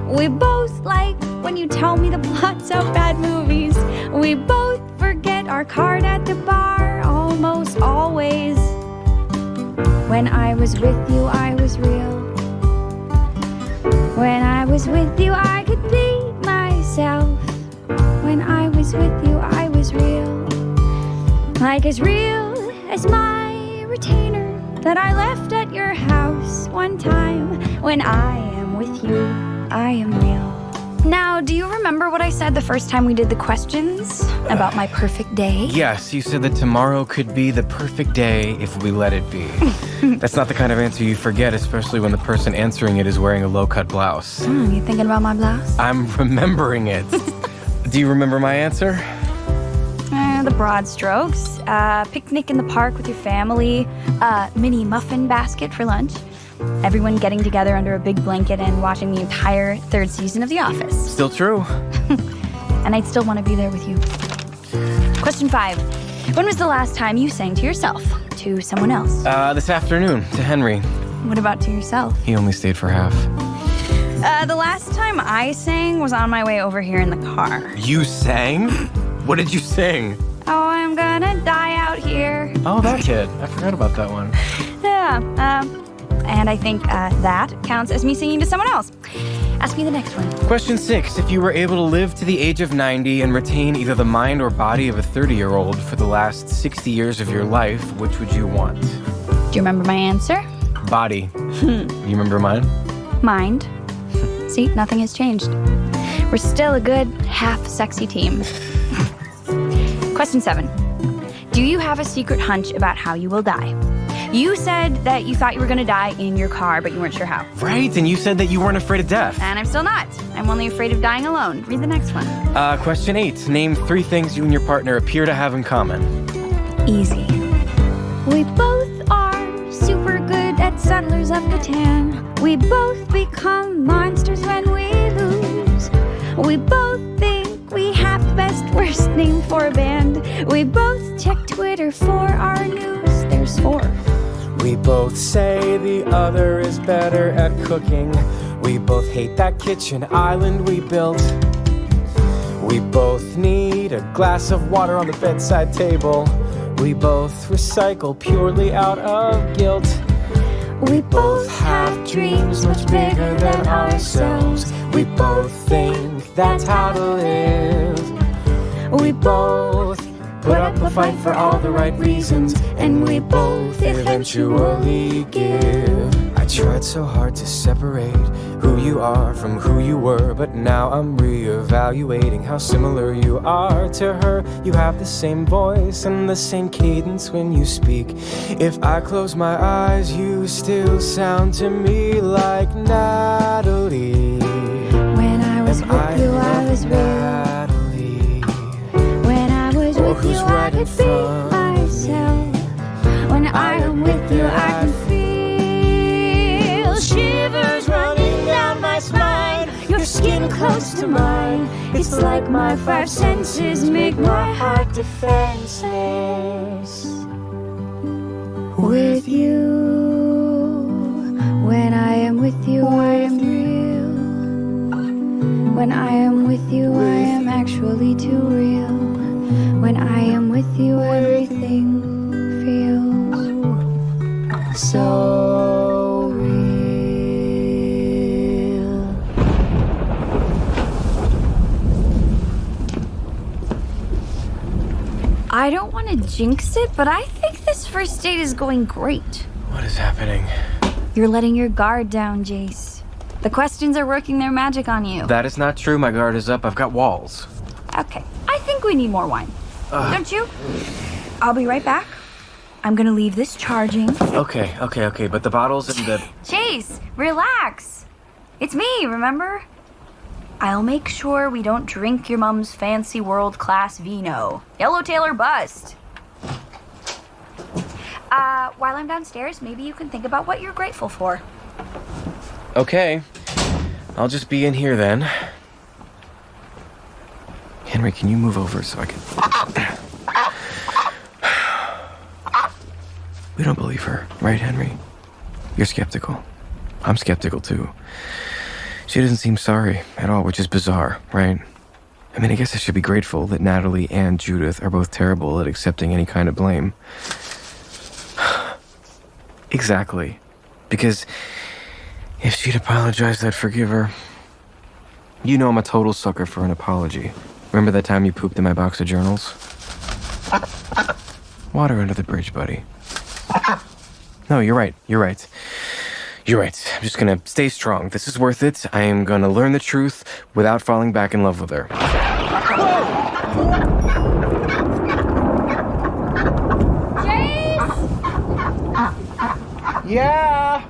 We both like when you tell me the plots of bad movies. We both forget our card at the bar almost always. When I was with you, I was real. When I was with you, I could be myself. When I was with you, I was real. Like as real as my retainer that I left at your house one time. When I am with you, I am real. Now, do you remember what I said the first time we did the questions about my perfect day? Yes, you said that tomorrow could be the perfect day if we let it be. That's not the kind of answer you forget, especially when the person answering it is wearing a low-cut blouse. You thinking about my blouse? I'm remembering it. Do you remember my answer? The broad strokes. Picnic in the park with your family. Mini muffin basket for lunch. Everyone getting together under a big blanket and watching the entire 3rd season of The Office. Still true. And I'd still want to be there with you. Question 5. When was the last time you sang to yourself? To someone else? This afternoon, to Henry. What about to yourself? He only stayed for half. The last time I sang was on my way over here in the car. You sang? What did you sing? Oh, I'm gonna die out here. Oh, that kid. I forgot about that one. Yeah, and I think that counts as me singing to someone else. Ask me the next one. Question 6. If you were able to live to the age of 90 and retain either the mind or body of a 30-year-old for the last 60 years of your life, which would you want? Do you remember my answer? Body. You remember mine? Mind. See, nothing has changed. We're still a good half-sexy team. Question 7. Do you have a secret hunch about how you will die? You said that you thought you were going to die in your car, but you weren't sure how. Right, and you said that you weren't afraid of death. And I'm still not. I'm only afraid of dying alone. Read the next one. Question 8. Name 3 things you and your partner appear to have in common. Easy. We both are super good at Settlers of Catan. We both become monsters when we lose. We both think we have the best worst name for a band. We both check Twitter for our news. There's 4. We both say the other is better at cooking. We both hate that kitchen island we built. We both need a glass of water on the bedside table. We both recycle purely out of guilt. We both have dreams much bigger than ourselves. We both think that's how to live. We both put up a fight for all the right reasons, and we both eventually give. I tried so hard to separate who you are from who you were, but now I'm reevaluating how similar you are to her. You have the same voice and the same cadence when you speak. If I close my eyes, you still sound to me like Natalie. When I was with you, I was Natalie. When I was with you, I could be myself. When I am with you, I can feel shivers running down my spine. Your skin close to mine. It's like my five senses make my heart defenseless. With you, when I am with you, I am real. When I am with you, I am actually too real. When I am with you, everything feels so real. I don't want to jinx it, but I think this first date is going great. What is happening? You're letting your guard down, Jace. The questions are working their magic on you. That is not true. My guard is up. I've got walls. Okay, I think we need more wine. Don't you? I'll be right back. I'm gonna leave this charging. Okay, but the bottles and the... Chase, relax. It's me, remember? I'll make sure we don't drink your mom's fancy world-class vino. Yellowtail or bust. While I'm downstairs, maybe you can think about what you're grateful for. Okay. I'll just be in here then. Henry, can you move over so I can... We don't believe her, right, Henry? You're skeptical. I'm skeptical, too. She doesn't seem sorry at all, which is bizarre, right? I mean, I guess I should be grateful that Natalie and Judith are both terrible at accepting any kind of blame. Exactly. Because if she'd apologized, I'd forgive her. You know I'm a total sucker for an apology. Remember that time you pooped in my box of journals? Water under the bridge, buddy. No, you're right. I'm just gonna stay strong. This is worth it. I am gonna learn the truth without falling back in love with her. Jace! Yeah!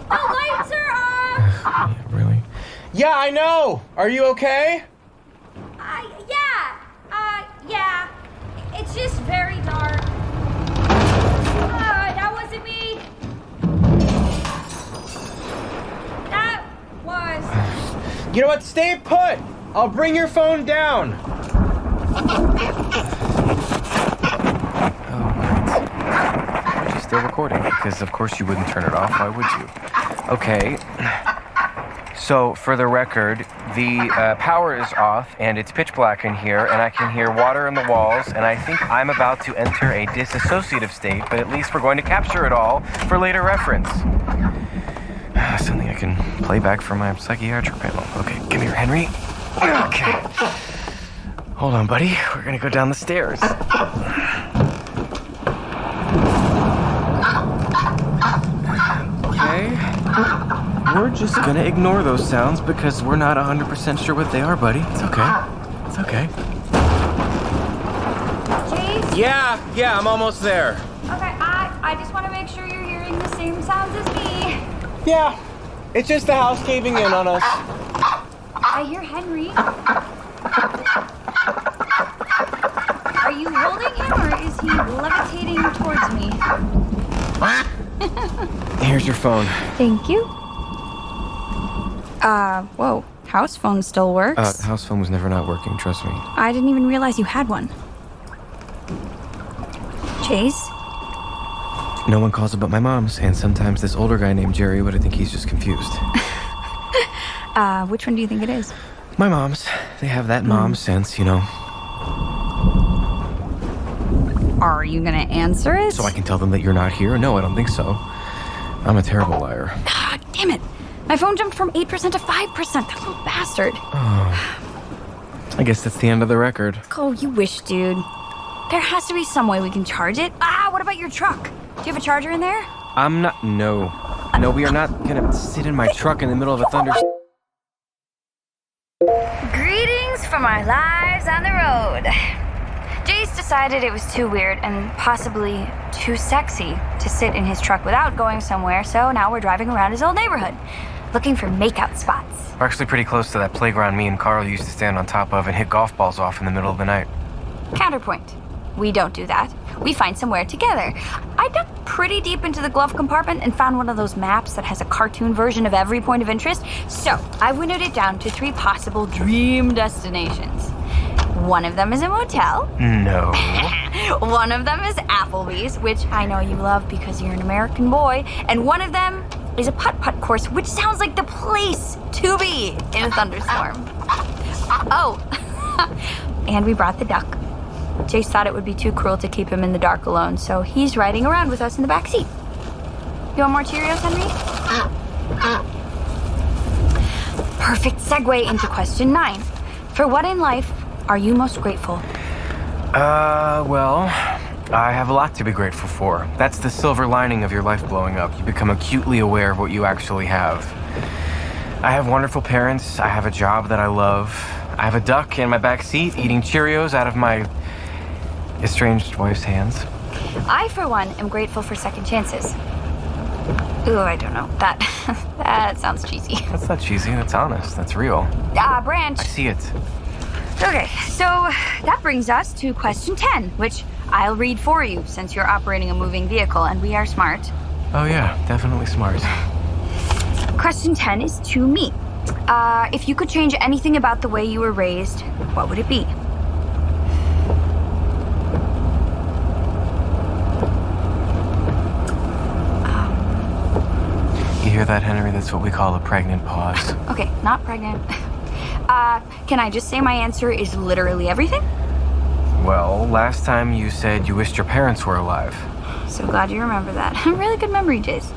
The lights are off! Yeah, really? Yeah, I know! Are you okay? Yeah. It's just very dark. That wasn't me. That was... You know what? Stay put! I'll bring your phone down! Oh, right. She's still recording, because of course you wouldn't turn it off. Why would you? Okay. So, for the record, the power is off, and it's pitch black in here, and I can hear water in the walls, and I think I'm about to enter a disassociative state, but at least we're going to capture it all for later reference. Something I can play back from my psychiatric panel. Okay, come here, Henry. Okay. Hold on, buddy. We're gonna go down the stairs. Okay. We're just gonna ignore those sounds because we're not 100% sure what they are, buddy. It's okay. It's okay. Jace? Yeah, I'm almost there. Okay, I just want to make sure you're hearing the same sounds as me. Yeah, it's just the house caving in on us. I hear Henry. Are you holding him or is he levitating towards me? Here's your phone. Thank you. Whoa. House phone still works. House phone was never not working, trust me. I didn't even realize you had one. Chase? No one calls about my mom's, and sometimes this older guy named Jerry would think he's just confused. Which one do you think it is? My mom's. They have that mom sense, you know. Are you gonna answer it? So I can tell them that you're not here? No, I don't think so. I'm a terrible liar. Ah, damn it. My phone jumped from 8% to 5%. That little bastard. Oh. I guess that's the end of the record. Oh, you wish, dude. There has to be some way we can charge it. What about your truck? Do you have a charger in there? No, we are not gonna sit in my truck in the middle of a thunderstorm. Greetings from our lives on the road. Jace decided it was too weird and possibly too sexy to sit in his truck without going somewhere, so now we're driving around his old neighborhood, looking for makeout spots. We're actually pretty close to that playground me and Carl used to stand on top of and hit golf balls off in the middle of the night. Counterpoint. We don't do that. We find somewhere together. I dug pretty deep into the glove compartment and found one of those maps that has a cartoon version of every point of interest. So I winnowed it down to 3 possible dream destinations. One of them is a motel. No. One of them is Applebee's, which I know you love because you're an American boy. And one of them is a putt-putt course, which sounds like the place to be in a thunderstorm. Oh, and we brought the duck. Jace thought it would be too cruel to keep him in the dark alone, so he's riding around with us in the back seat. You want more Cheerios, Henry? Perfect segue into question 9. For what in life are you most grateful? Well, I have a lot to be grateful for. That's the silver lining of your life blowing up. You become acutely aware of what you actually have. I have wonderful parents. I have a job that I love. I have a duck in my back seat eating Cheerios out of my estranged wife's hands. I, for one, am grateful for second chances. Ooh, I don't know. That sounds cheesy. That's not cheesy. That's honest. That's real. Branch. I see it. Okay, so that brings us to question 10, which I'll read for you since you're operating a moving vehicle and we are smart. Oh yeah, definitely smart. Question 10 is to me. If you could change anything about the way you were raised, what would it be? You hear that, Henry? That's what we call a pregnant pause. Okay, not pregnant. Can I just say my answer is literally everything? Well, last time you said you wished your parents were alive. So glad you remember that. Really good memory, Jace.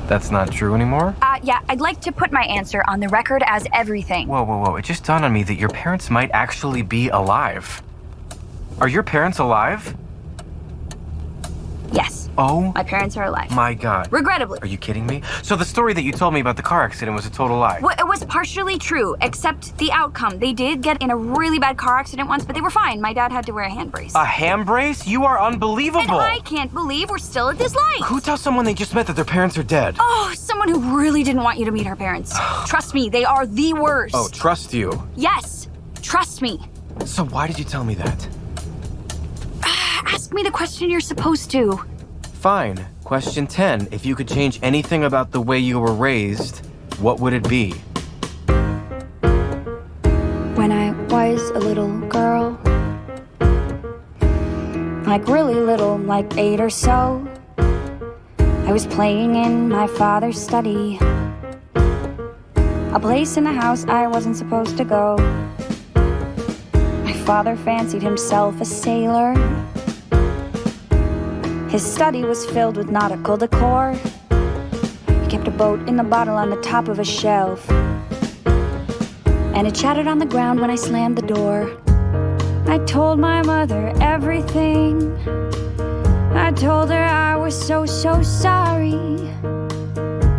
That's not true anymore? Yeah, I'd like to put my answer on the record as everything. Whoa. It just dawned on me that your parents might actually be alive. Are your parents alive? Yes. Oh? My parents are alive. My God. Regrettably. Are you kidding me? So the story that you told me about the car accident was a total lie? Well, it was partially true, except the outcome. They did get in a really bad car accident once, but they were fine. My dad had to wear a hand brace. A hand brace? You are unbelievable. And I can't believe we're still at this light. Who tells someone they just met that their parents are dead? Oh, someone who really didn't want you to meet her parents. Trust me, they are the worst. Oh, trust you? Yes, trust me. So why did you tell me that? Ask me the question you're supposed to. Fine. Question 10. If you could change anything about the way you were raised, what would it be? When I was a little girl, like really little, like 8 or so, I was playing in my father's study, a place in the house I wasn't supposed to go. My father fancied himself a sailor. His study was filled with nautical decor. He kept a boat in the bottle on the top of a shelf, and it shattered on the ground when I slammed the door. I told my mother everything. I told her I was so sorry.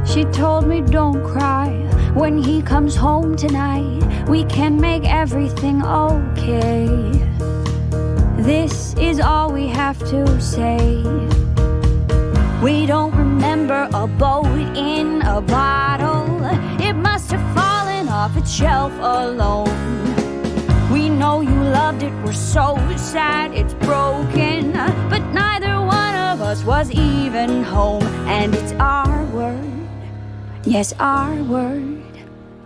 She told me don't cry. When he comes home tonight, we can make everything okay. This is all we have to say. We don't remember a boat in a bottle. It must have fallen off its shelf alone. We know you loved it, we're so sad it's broken, but neither one of us was even home. And it's our word, yes, our word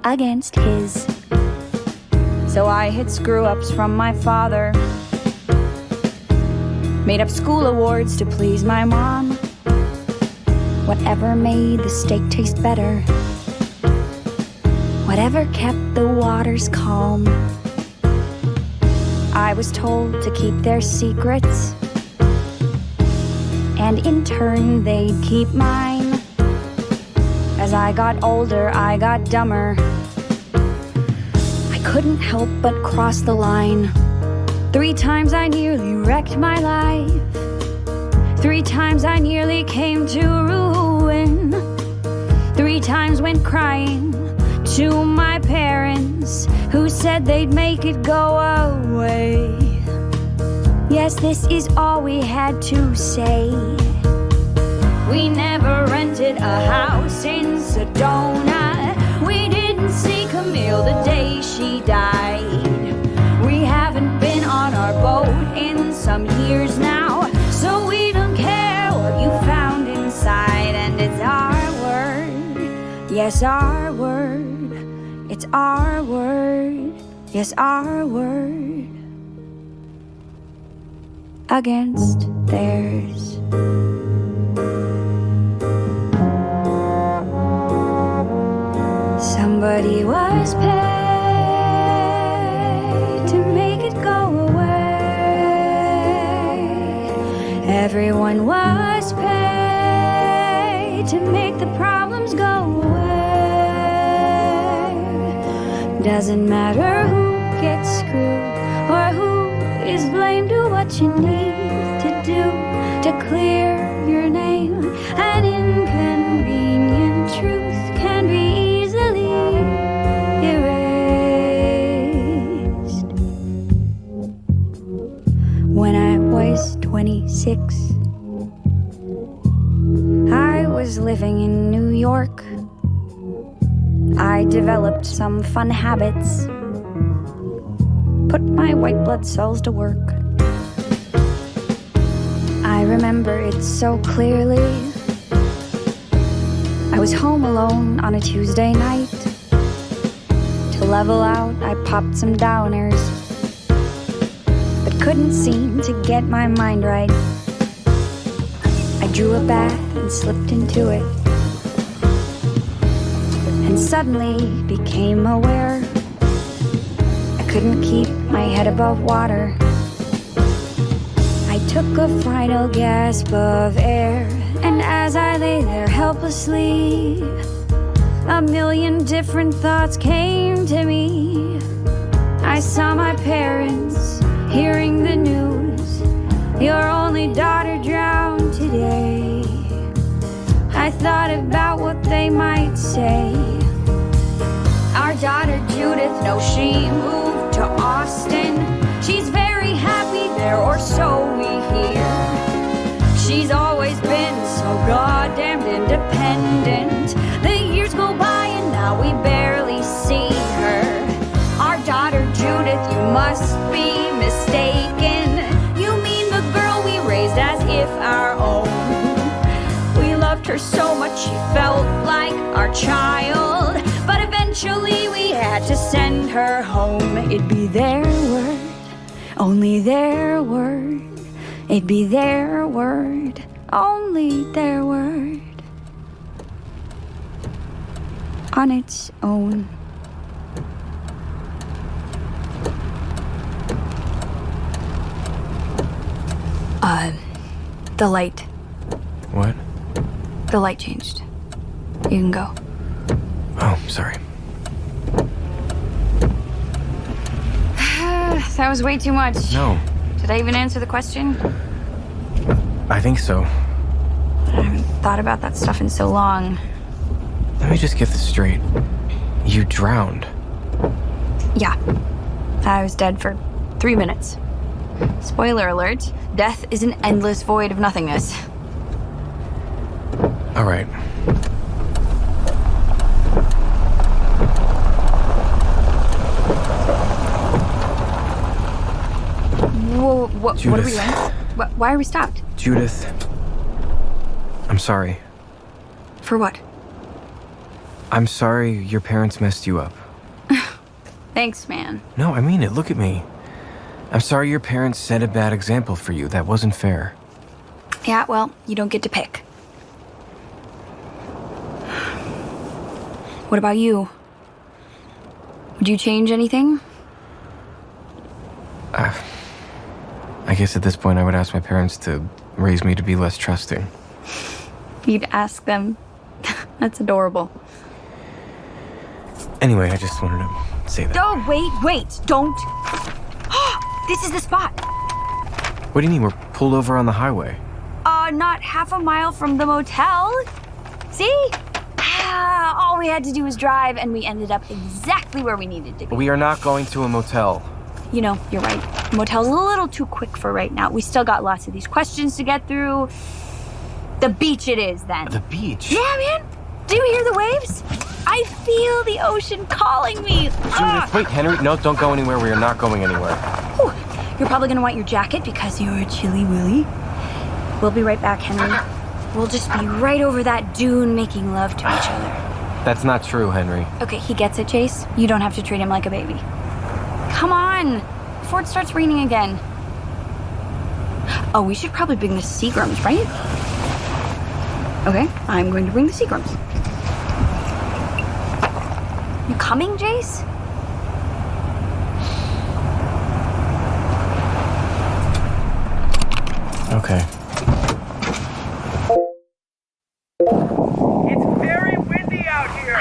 against his. So I hid screw-ups from my father, made up school awards to please my mom. Whatever made the steak taste better, whatever kept the waters calm. I was told to keep their secrets, and in turn they'd keep mine. As I got older, I got dumber. I couldn't help but cross the line. 3 times I nearly wrecked my life. 3 times I nearly came to ruin. 3 times went crying to my parents, who said they'd make it go away. Yes, this is all we had to say. We never rented a house in Sedona. We didn't see Camille the day she died. We haven't been on our boat in some years now, so we don't care what you found inside. And it's our word, yes, our word. It's our word, yes, our word, against theirs. Somebody was paid to make it go away. Everyone was paid to make the problems go away. Doesn't matter who gets screwed or who is blamed. Do what you need to do to clear your name. An inconvenient truth can be easily erased. When I was 26, I was living in New York. I developed some fun habits, put my white blood cells to work. I remember it so clearly. I was home alone on a Tuesday night. To level out, I popped some downers, but couldn't seem to get my mind right. I drew a bath and slipped into it, and suddenly became aware I couldn't keep my head above water. I took a final gasp of air, and as I lay there helplessly, a million different thoughts came to me. I saw my parents hearing the news, your only daughter drowned today. I thought about what they might say. Our daughter Judith, no, she moved to Austin. She's very happy there, or so we hear. She's always been so goddamned independent. The years go by and now we barely see her. Our daughter Judith, you must be mistaken. You mean the girl we raised as if our own. We loved her so much she felt like our child, but eventually we had to send her home. It'd be their word, only their word. It'd be their word, only their word, on its own. The light. What? The light changed. You can go. Oh, sorry. That was way too much. No. Did I even answer the question? I think so. I haven't thought about that stuff in so long. Let me just get this straight. You drowned. Yeah. I was dead for 3 minutes. Spoiler alert, death is an endless void of nothingness. All right. Whoa, what are we doing? Why are we stopped? Judith, I'm sorry. For what? I'm sorry your parents messed you up. Thanks, man. No, I mean it. Look at me. I'm sorry your parents set a bad example for you. That wasn't fair. Yeah, well, you don't get to pick. What about you? Would you change anything? I guess at this point I would ask my parents to raise me to be less trusting. You'd ask them. That's adorable. Anyway, I just wanted to say that. Oh, wait, don't. This is the spot. What do you mean, we're pulled over on the highway? Not half a mile from the motel. See? All we had to do was drive, and we ended up exactly where we needed to be. We are not going to a motel. You know, you're right. Motel's a little too quick for right now. We still got lots of these questions to get through. The beach it is, then. The beach? Yeah, man. Do you hear the waves? I feel the ocean calling me. Judith, wait, Henry. No, don't go anywhere. We are not going anywhere. Whew. You're probably gonna want your jacket because you're a chilly willy. We'll be right back, Henry. We'll just be right over that dune making love to each other. That's not true, Henry. Okay, he gets it, Chase. You don't have to treat him like a baby. Come on, before it starts raining again. Oh, we should probably bring the Seagrams, right? Okay, I'm going to bring the Seagrams. You coming, Jace? Okay. It's very windy out here.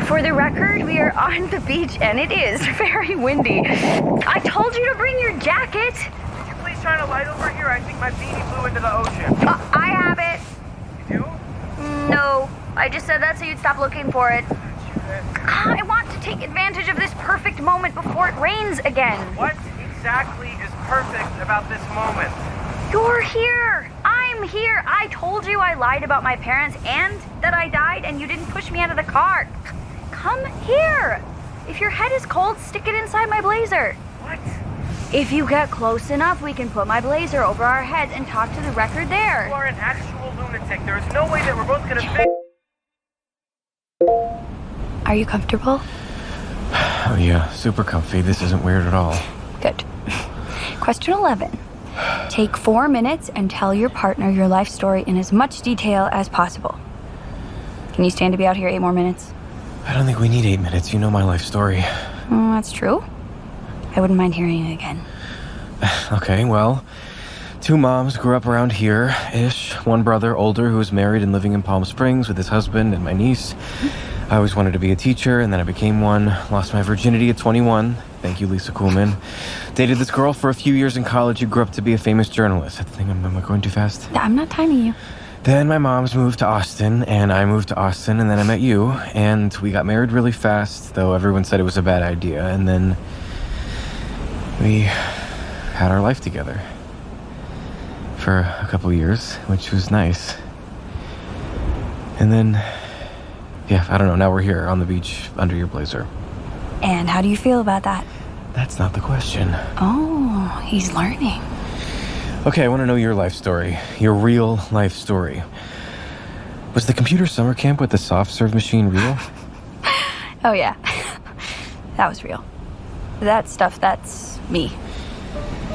For the record, we are on the beach and it is very windy. I told you to bring your jacket. Could you please shine a light over here? I think my beanie blew into the ocean. I have it. You do? No, I just said that so you'd stop looking for it. I want to take advantage of this perfect moment before it rains again. What exactly is perfect about this moment? You're here. I'm here. I told you I lied about my parents and that I died and you didn't push me out of the car. Come here. If your head is cold, stick it inside my blazer. What? If you get close enough, we can put my blazer over our heads and talk to the record there. You are an actual lunatic. There is no way that we're both gonna fit. Are you comfortable? Oh, yeah, super comfy. This isn't weird at all. Good. Question 11. Take 4 minutes and tell your partner your life story in as much detail as possible. Can you stand to be out here 8 more minutes? I don't think we need 8 minutes. You know my life story. That's true. I wouldn't mind hearing it again. Okay, well, 2 moms grew up around here-ish. 1 brother, older, who was married and living in Palm Springs with his husband and my niece. I always wanted to be a teacher, and then I became one. Lost my virginity at 21. Thank you, Lisa Kuhlman. Dated this girl for a few years in college who grew up to be a famous journalist. I think I'm going too fast. I'm not timing you. Then my mom's moved to Austin, and I moved to Austin, and then I met you, and we got married really fast, though everyone said it was a bad idea, and then we had our life together for a couple years, which was nice. And then, yeah, I don't know, now we're here on the beach under your blazer. And how do you feel about that? That's not the question. Oh, he's learning. Okay, I want to know your life story. Your real life story. Was the computer summer camp with the soft serve machine real? Oh, yeah. That was real. That stuff, that's me.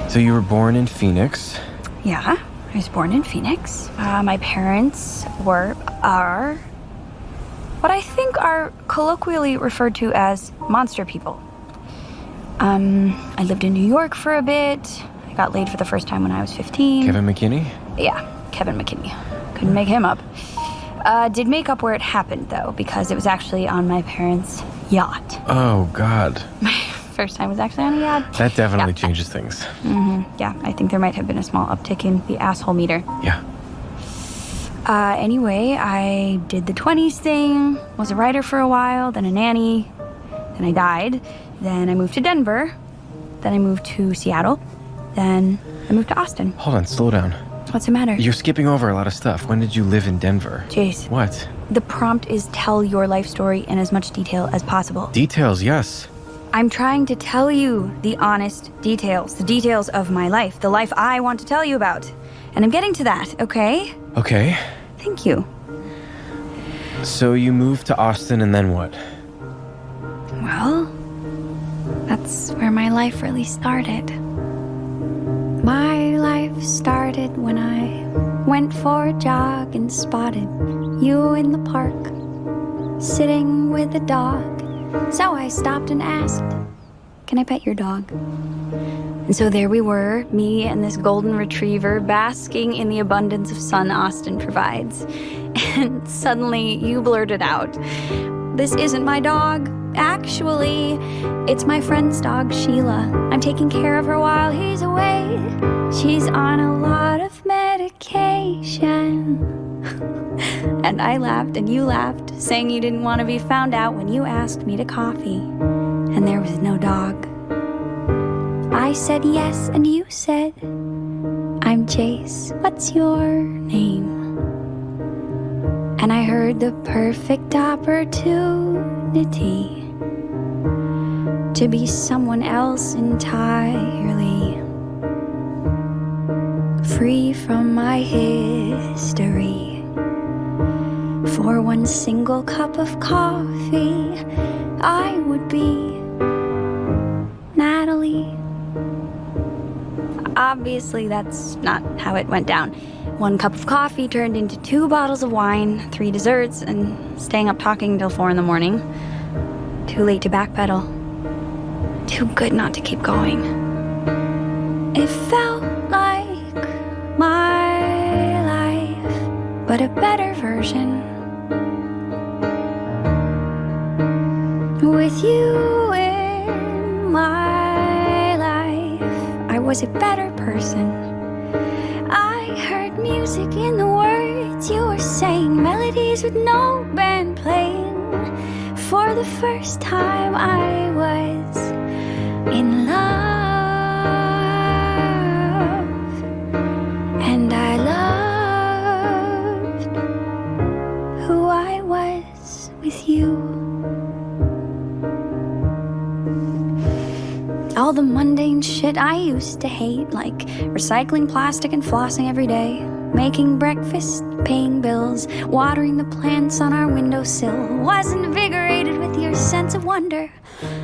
So you were born in Phoenix. Yeah, I was born in Phoenix. My parents are what I think are colloquially referred to as monster people. I lived in New York for a bit. I got laid for the first time when I was 15. Kevin McKinney? Yeah, Kevin McKinney. Couldn't make him up. Did make up where it happened, though, because it was actually on my parents' yacht. Oh, God. My first time was actually on a yacht. That definitely Yeah. changes things. Yeah, I think there might have been a small uptick in the asshole meter. Yeah. Anyway, I did the 20s thing, was a writer for a while, then a nanny, then I died, then I moved to Denver, then I moved to Seattle, then I moved to Austin. Hold on, slow down. What's the matter? You're skipping over a lot of stuff. When did you live in Denver? Jace, What? the prompt is tell your life story in as much detail as possible. Details, yes. I'm trying to tell you the honest details, the details of my life, the life I want to tell you about. And I'm getting to that, okay? Okay. Thank you. So you moved to Austin and then what? Well, that's where my life really started. My life started when I went for a jog and spotted you in the park, sitting with a dog. So I stopped and asked, "Can I pet your dog?" And so there we were, me and this golden retriever basking in the abundance of sun Austin provides. And suddenly you blurted out, "This isn't my dog." Actually, it's my friend's dog, Sheila. I'm taking care of her while he's away. She's on a lot of medication. And I laughed and you laughed, saying you didn't want to be found out when you asked me to coffee. And there was no dog. I said yes, and you said, I'm Jace. What's your name? And I heard the perfect opportunity to be someone else entirely, free from my history. For one single cup of coffee, I would be Natalie. Obviously, that's not how it went down. 1 cup of coffee turned into 2 bottles of wine, 3 desserts, and staying up talking till 4 in the morning. Too late to backpedal. Too good not to keep going. It felt like my life, but a better version. With you in my life, I was a better person. I heard music in the words you were saying, melodies with no band playing. For the first time I was in love, and I loved who I was with you. All the mundane shit I used to hate, like recycling plastic and flossing every day, making breakfast, paying bills, watering the plants on our windowsill, was invigorated with your sense of wonder.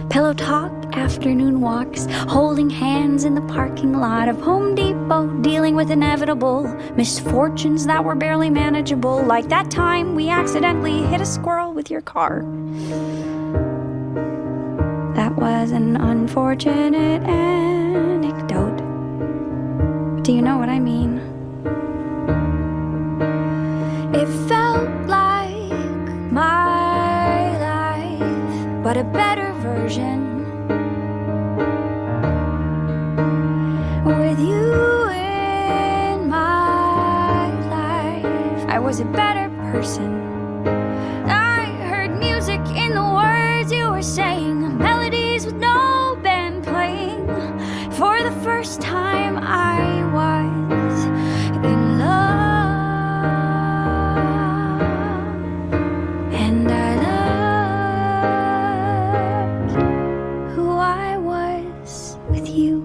Pillow talk, afternoon walks, holding hands in the parking lot of Home Depot, dealing with inevitable misfortunes that were barely manageable, like that time we accidentally hit a squirrel with your car. That was an unfortunate anecdote. Do you know what I mean? It felt like my life, but a better version. With you in my life, I was a better person. I heard music in the words you were saying, melodies with no band playing. For the first time I was in love, and I loved who I was with you.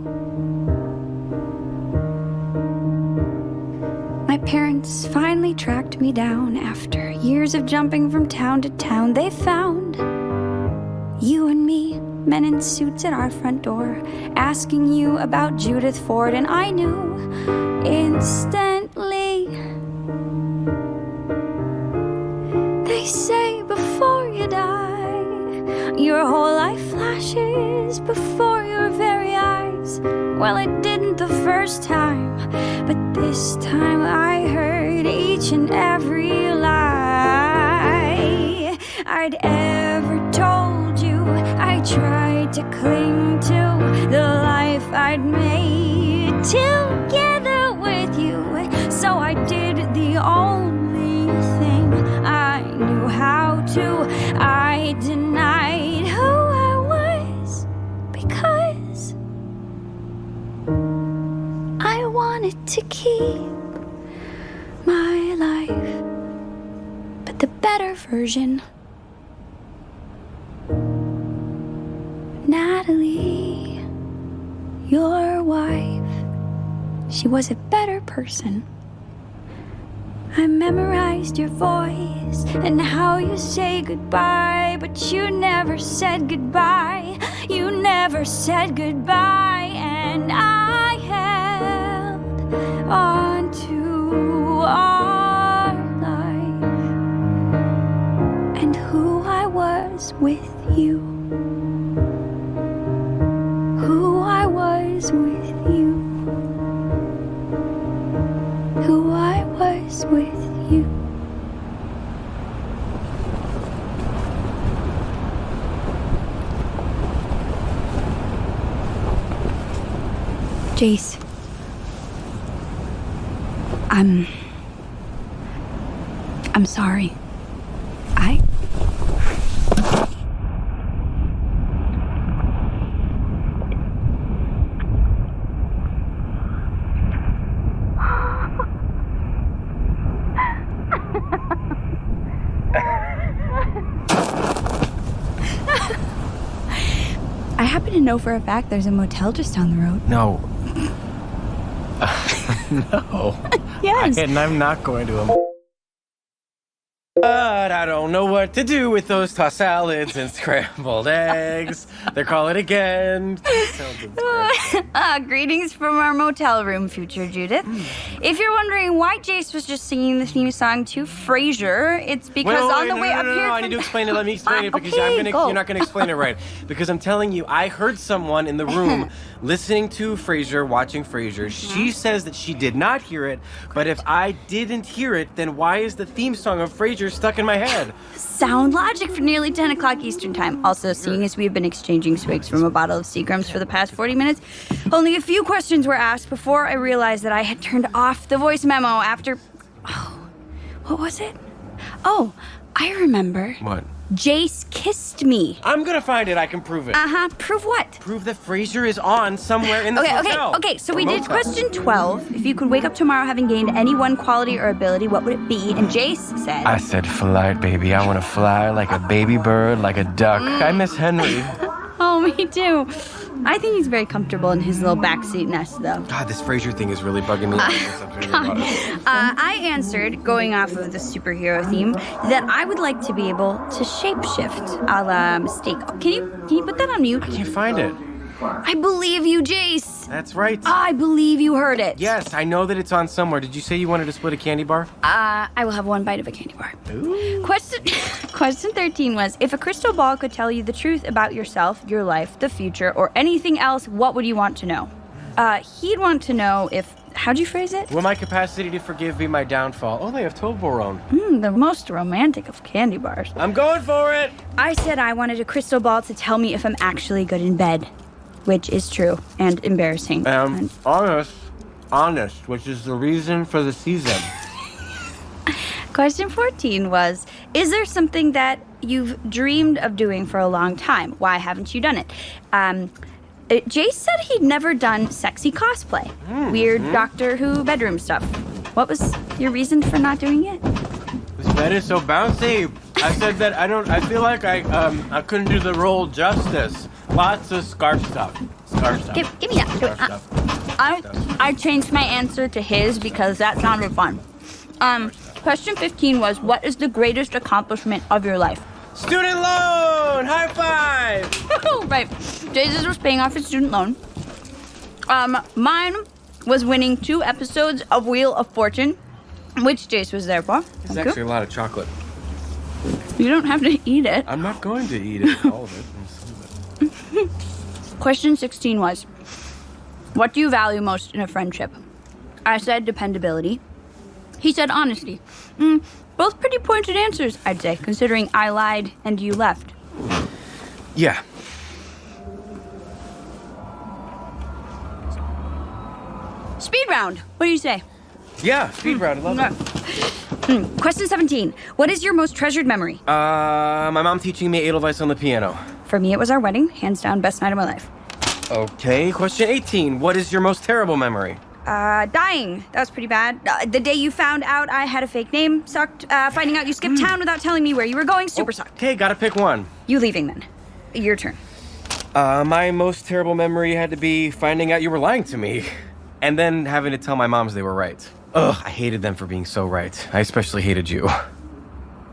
My parents finally tracked me down after years of jumping from town to town. They found you and me, men in suits at our front door, asking you about Judith Ford, and I knew instantly. They say before you die, your whole life flashes before your very eyes. Well, it didn't the first time, but this time I heard each and every lie I'd ever told you. I tried to cling to the life I'd made together with you, so I did the only thing I knew how to. I denied who I was because I wanted to keep my life, but the better version. Natalie, your wife, she was a better person. I memorized your voice and how you say goodbye, but you never said goodbye. You never said goodbye, and I held on to our life and who I was with you. Who I was with you. Who I was with you. Jace. I'm sorry. I happen to know for a fact there's a motel just down the road. No. No. Yes. And I'm not going to. But I don't know what to do with those tossed salads and scrambled eggs. They're calling again. Greetings from our motel room, future Judith. If you're wondering why Jace was just singing the theme song to Frasier, it's because on the way up here. No, I need to explain it. Let me explain it because okay, you're not going to explain it right. Because I'm telling you, I heard someone in the room listening to Frasier, watching Frasier. She says that she did not hear it, but if I didn't hear it, then why is the theme song of Frasier stuck in my head? Sound logic for nearly 10 o'clock Eastern time. Also, seeing as we have been exchanging swigs from a bottle of Seagrams for the past 40 minutes, only a few questions were asked before I realized that I had turned off the voice memo after... Oh, what was it? Oh, I remember. What? Jace kissed me. I'm gonna find it. I can prove it. Prove what? Prove that Frasier is on somewhere in the hotel. Okay, so we did question 12. If you could wake up tomorrow having gained any one quality or ability, what would it be? And Jace said... I said flight, baby. I want to fly like a baby bird, like a duck. I miss Henry. Oh, me too. I think he's very comfortable in his little backseat nest, though. God, this Frasier thing is really bugging me. I answered, going off of the superhero theme, that I would like to be able to shapeshift, a la Mistake. Can you put that on mute? I can't find it. I believe you, Jace. That's right. I believe you heard it. Yes, I know that it's on somewhere. Did you say you wanted to split a candy bar? I will have one bite of a candy bar. Ooh. Question 13 was, if a crystal ball could tell you the truth about yourself, your life, the future, or anything else, what would you want to know? He'd want to know if... How'd you phrase it? Will my capacity to forgive be my downfall? Oh, they have Toblerone. The most romantic of candy bars. I'm going for it. I said I wanted a crystal ball to tell me if I'm actually good in bed, which is true and embarrassing. Honest, which is the reason for the season. Question 14 was, is there something that you've dreamed of doing for a long time? Why haven't you done it? Jace said he'd never done sexy cosplay. Weird Doctor Who bedroom stuff. What was your reason for not doing it? This bed is so bouncy. I said that I feel like I couldn't do the role justice. Lots of scarf stuff. Give me that. I changed my answer to his because that sounded fun. Question 15 was, what is the greatest accomplishment of your life? Student loan! High five! Right. Jace's was paying off his student loan. Mine was winning 2 episodes of Wheel of Fortune, which Jace was there for. It's actually a lot of chocolate. You don't have to eat it. I'm not going to eat it, all of it. Question 16 was, what do you value most in a friendship? I said dependability. He said honesty. Both pretty pointed answers, I'd say, considering I lied and you left. Yeah. Speed round. What do you say? Yeah, speed round. I love it. Question 17. What is your most treasured memory? My mom teaching me Edelweiss on the piano. For me, it was our wedding. Hands down, best night of my life. Okay, question 18. What is your most terrible memory? Dying. That was pretty bad. The day you found out I had a fake name sucked. Finding out you skipped town without telling me where you were going super sucked. Okay, gotta pick one. You leaving then. Your turn. My most terrible memory had to be finding out you were lying to me. And then having to tell my moms they were right. Ugh, I hated them for being so right. I especially hated you.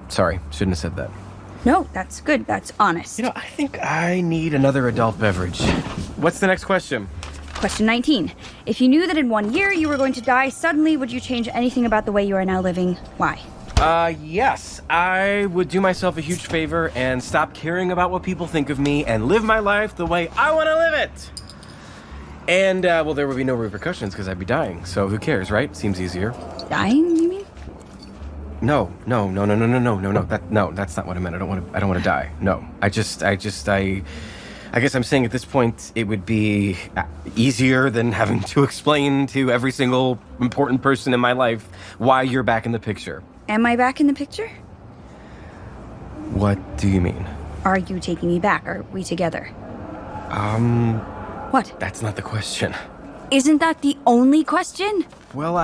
Sorry, shouldn't have said that. No, that's good. That's honest. You know, I think I need another adult beverage. What's the next question? Question 19. If you knew that in 1 year you were going to die suddenly, would you change anything about the way you are now living? Why? Yes. I would do myself a huge favor and stop caring about what people think of me and live my life the way I want to live it. And, well, there would be no repercussions because I'd be dying. So who cares, right? Seems easier. Dying, you mean? No. That's not what I meant. I don't want to die. No. I guess I'm saying at this point it would be easier than having to explain to every single important person in my life why you're back in the picture. Am I back in the picture? What do you mean? Are you taking me back? Are we together? What? That's not the question. Isn't that the only question? Well,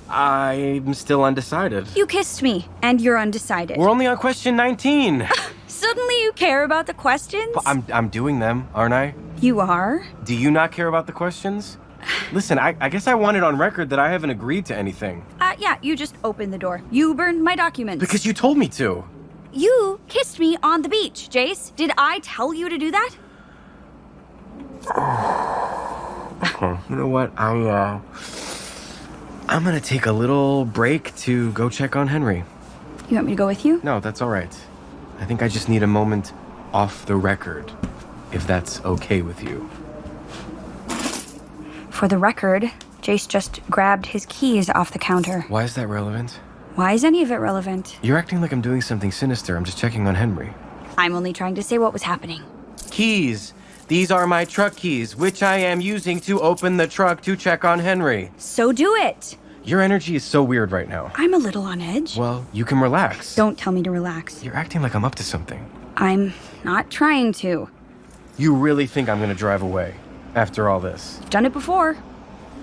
I'm still undecided. You kissed me, and you're undecided. We're only on question 19. Suddenly you care about the questions? But I'm doing them, aren't I? You are? Do you not care about the questions? Listen, I guess I want it on record that I haven't agreed to anything. Yeah, you just opened the door. You burned my documents. Because you told me to. You kissed me on the beach, Jace. Did I tell you to do that? Okay, you know what? I'm gonna take a little break to go check on Henry. You want me to go with you? No, that's all right. I think I just need a moment off the record, if that's okay with you. For the record, Jace just grabbed his keys off the counter. Why is that relevant? Why is any of it relevant? You're acting like I'm doing something sinister. I'm just checking on Henry. I'm only trying to say what was happening. Keys. These are my truck keys, which I am using to open the truck to check on Henry. So do it. Your energy is so weird right now. I'm a little on edge. Well, you can relax. Don't tell me to relax. You're acting like I'm up to something. I'm not trying to. You really think I'm gonna drive away after all this? I've done it before.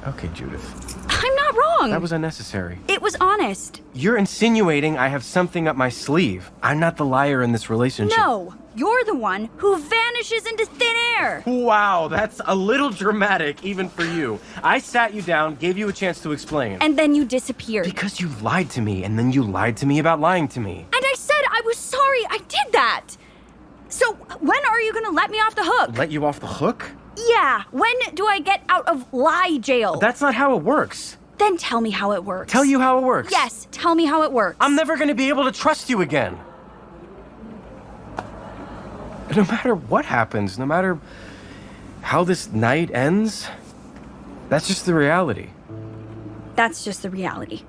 Okay, Judith. I'm not wrong. That was unnecessary. It was honest. You're insinuating I have something up my sleeve. I'm not the liar in this relationship. No, you're the one who vanishes into thin air. Wow, that's a little dramatic, even for you. I sat you down, gave you a chance to explain. And then you disappeared. Because you lied to me, and then you lied to me about lying to me. And I said I was sorry I did that. So when are you gonna let me off the hook? Let you off the hook? Yeah, when do I get out of lie jail? That's not how it works. Then tell me how it works. Tell you how it works? Yes, tell me how it works. I'm never gonna be able to trust you again. No matter what happens, no matter how this night ends, that's just the reality. That's just the reality.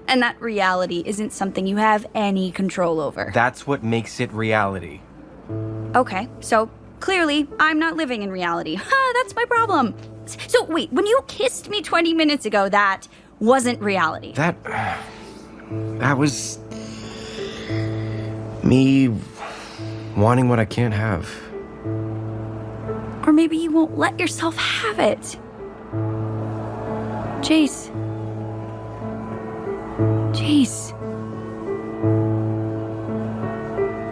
And that reality isn't something you have any control over. That's what makes it reality. Okay, so clearly I'm not living in reality. That's my problem. So wait, when you kissed me 20 minutes ago, that wasn't reality. That was me wanting what I can't have. Or maybe you won't let yourself have it. Jace. Jace.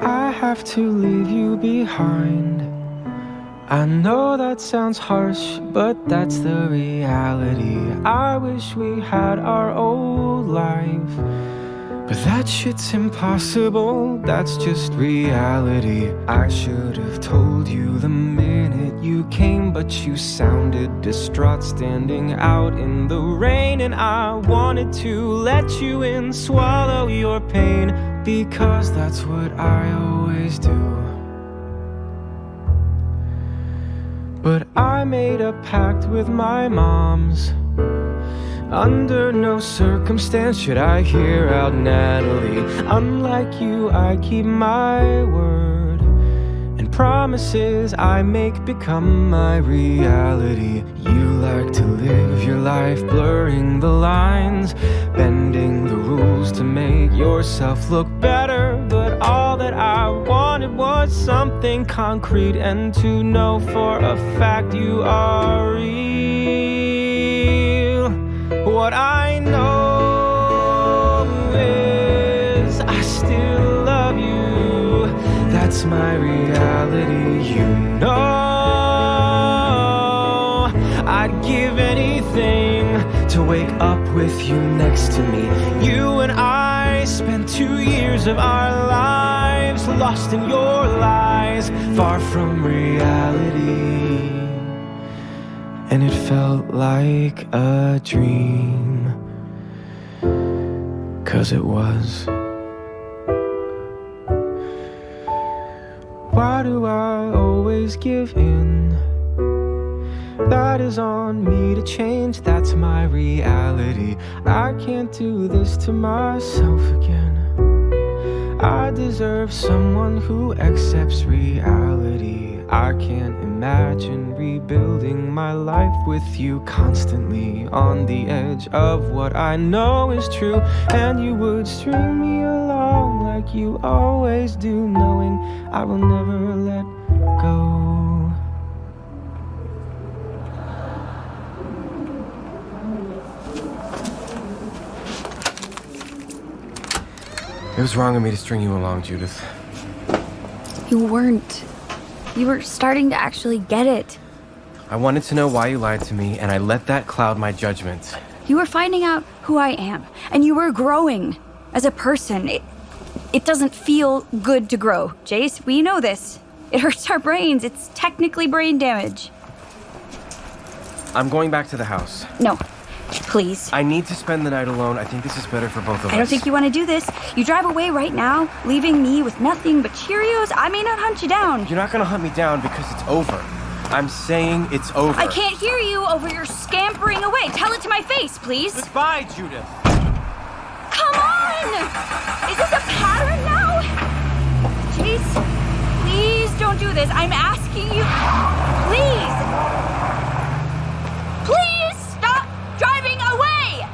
I have to leave you behind. I know that sounds harsh, but that's the reality. I wish we had our old life, but that shit's impossible, that's just reality. I should have told you the minute you came, but you sounded distraught standing out in the rain. And I wanted to let you in, swallow your pain, because that's what I always do. But I made a pact with my moms. Under no circumstance should I hear out Natalie. Unlike you, I keep my word, and promises I make become my reality. You like to live your life blurring the lines, bending the rules to make yourself look better. But all that I wanted was something concrete, and to know for a fact you are real. What I know is I still love you. That's my reality, you know. I'd give anything to wake up with you next to me. You and I spent 2 years of our lives lost in your lies, far from reality. And it felt like a dream, 'cause it was. Why do I always give in? That is on me to change, that's my reality. I can't do this to myself again. I deserve someone who accepts reality I can't imagine rebuilding my life with you, constantly on the edge of what I know is true. And you would string me along like you always do, knowing I will never let go. It was wrong of me to string you along, Judith. You weren't. You were starting to actually get it. I wanted to know why you lied to me, and I let that cloud my judgment. You were finding out who I am, and you were growing as a person. It doesn't feel good to grow, Jace. We know this. It hurts our brains. It's technically brain damage. I'm going back to the house. No, please. I need to spend the night alone. I think this is better for both of us. I don't think you want to do this. You drive away right now, leaving me with nothing but Cheerios. I may not hunt you down. You're not going to hunt me down because it's over. I'm saying it's over. I can't hear you over your scampering away. Tell it to my face, please. Goodbye, Judith. Come on! Is this a pattern now? Jace, please don't do this. I'm asking you. Please! Please stop driving away!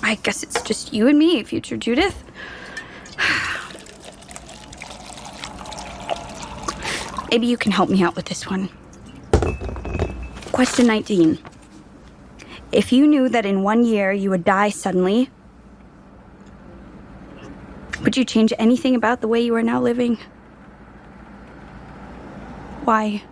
I guess it's just you and me, future Judith. Maybe you can help me out with this one. Question 19. If you knew that in 1 year you would die suddenly, would you change anything about the way you are now living? Why?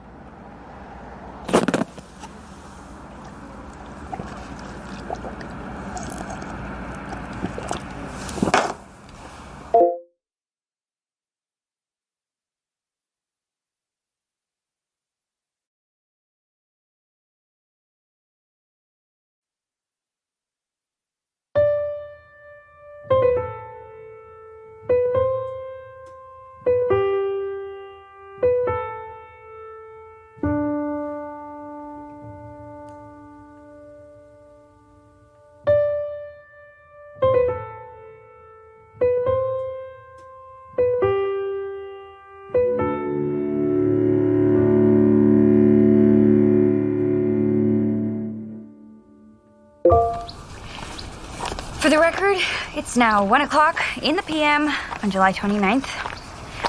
For the record, it's now 1 o'clock in the PM on July 29th.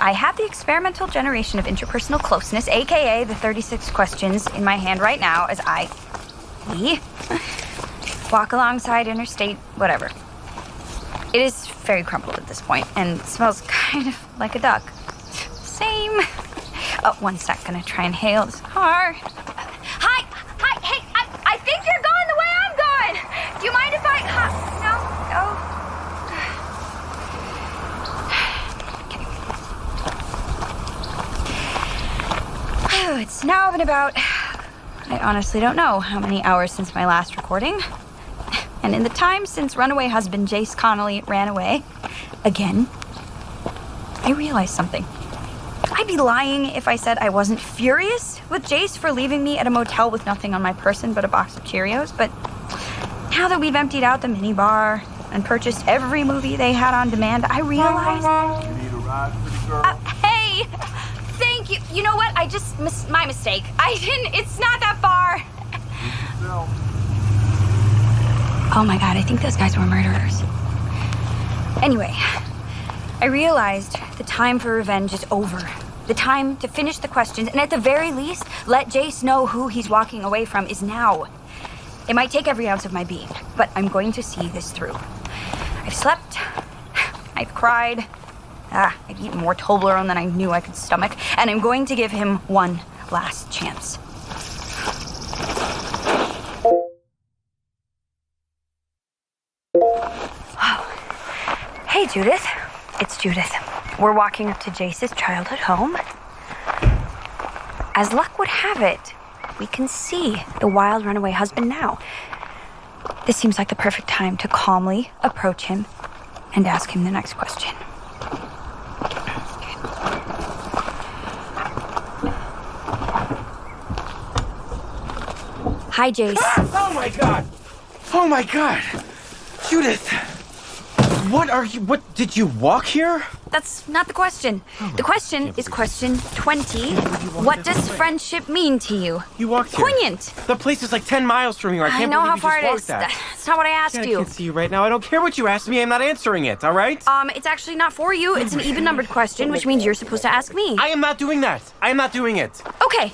I have the experimental generation of interpersonal closeness, aka the 36 questions, in my hand right now as I walk alongside interstate whatever. It is very crumpled at this point and smells kind of like a duck. Same. Oh, one sec, gonna try and hail this car. Hi, hey, I think you're going the way I'm going. Do you mind if I, no? Okay. It's now been about, I honestly don't know how many hours since my last recording. And in the time since runaway husband Jace Connolly ran away, again, I realized something. I'd be lying if I said I wasn't furious with Jace for leaving me at a motel with nothing on my person but a box of Cheerios, but now that we've emptied out the minibar and purchased every movie they had on demand, I realized... You need a ride, pretty girl? Hey! Thank you. You know what? I just... my mistake. It's not that far. Oh my god, I think those guys were murderers. Anyway, I realized the time for revenge is over. The time to finish the questions, and at the very least, let Jace know who he's walking away from is now. It might take every ounce of my being, but I'm going to see this through. I've slept, I've cried, I've eaten more Toblerone than I knew I could stomach, and I'm going to give him one last chance. Judith. It's Judith. We're walking up to Jace's childhood home. As luck would have it, we can see the wild runaway husband now. This seems like the perfect time to calmly approach him and ask him the next question. Hi, Jace. Oh my god! Oh my god! Judith! What, did you walk here? That's not the question. The question is question 20. What does friendship mean to you? You walked here. Poignant. The place is like 10 miles from here. I can't know believe how you far just it walked is. that. That's not what I asked I you. can't see you right now. I don't care what you asked me. I'm not answering it, all right? It's actually not for you. It's an even-numbered question, which means you're supposed to ask me. I am not doing that. I am not doing it. Okay.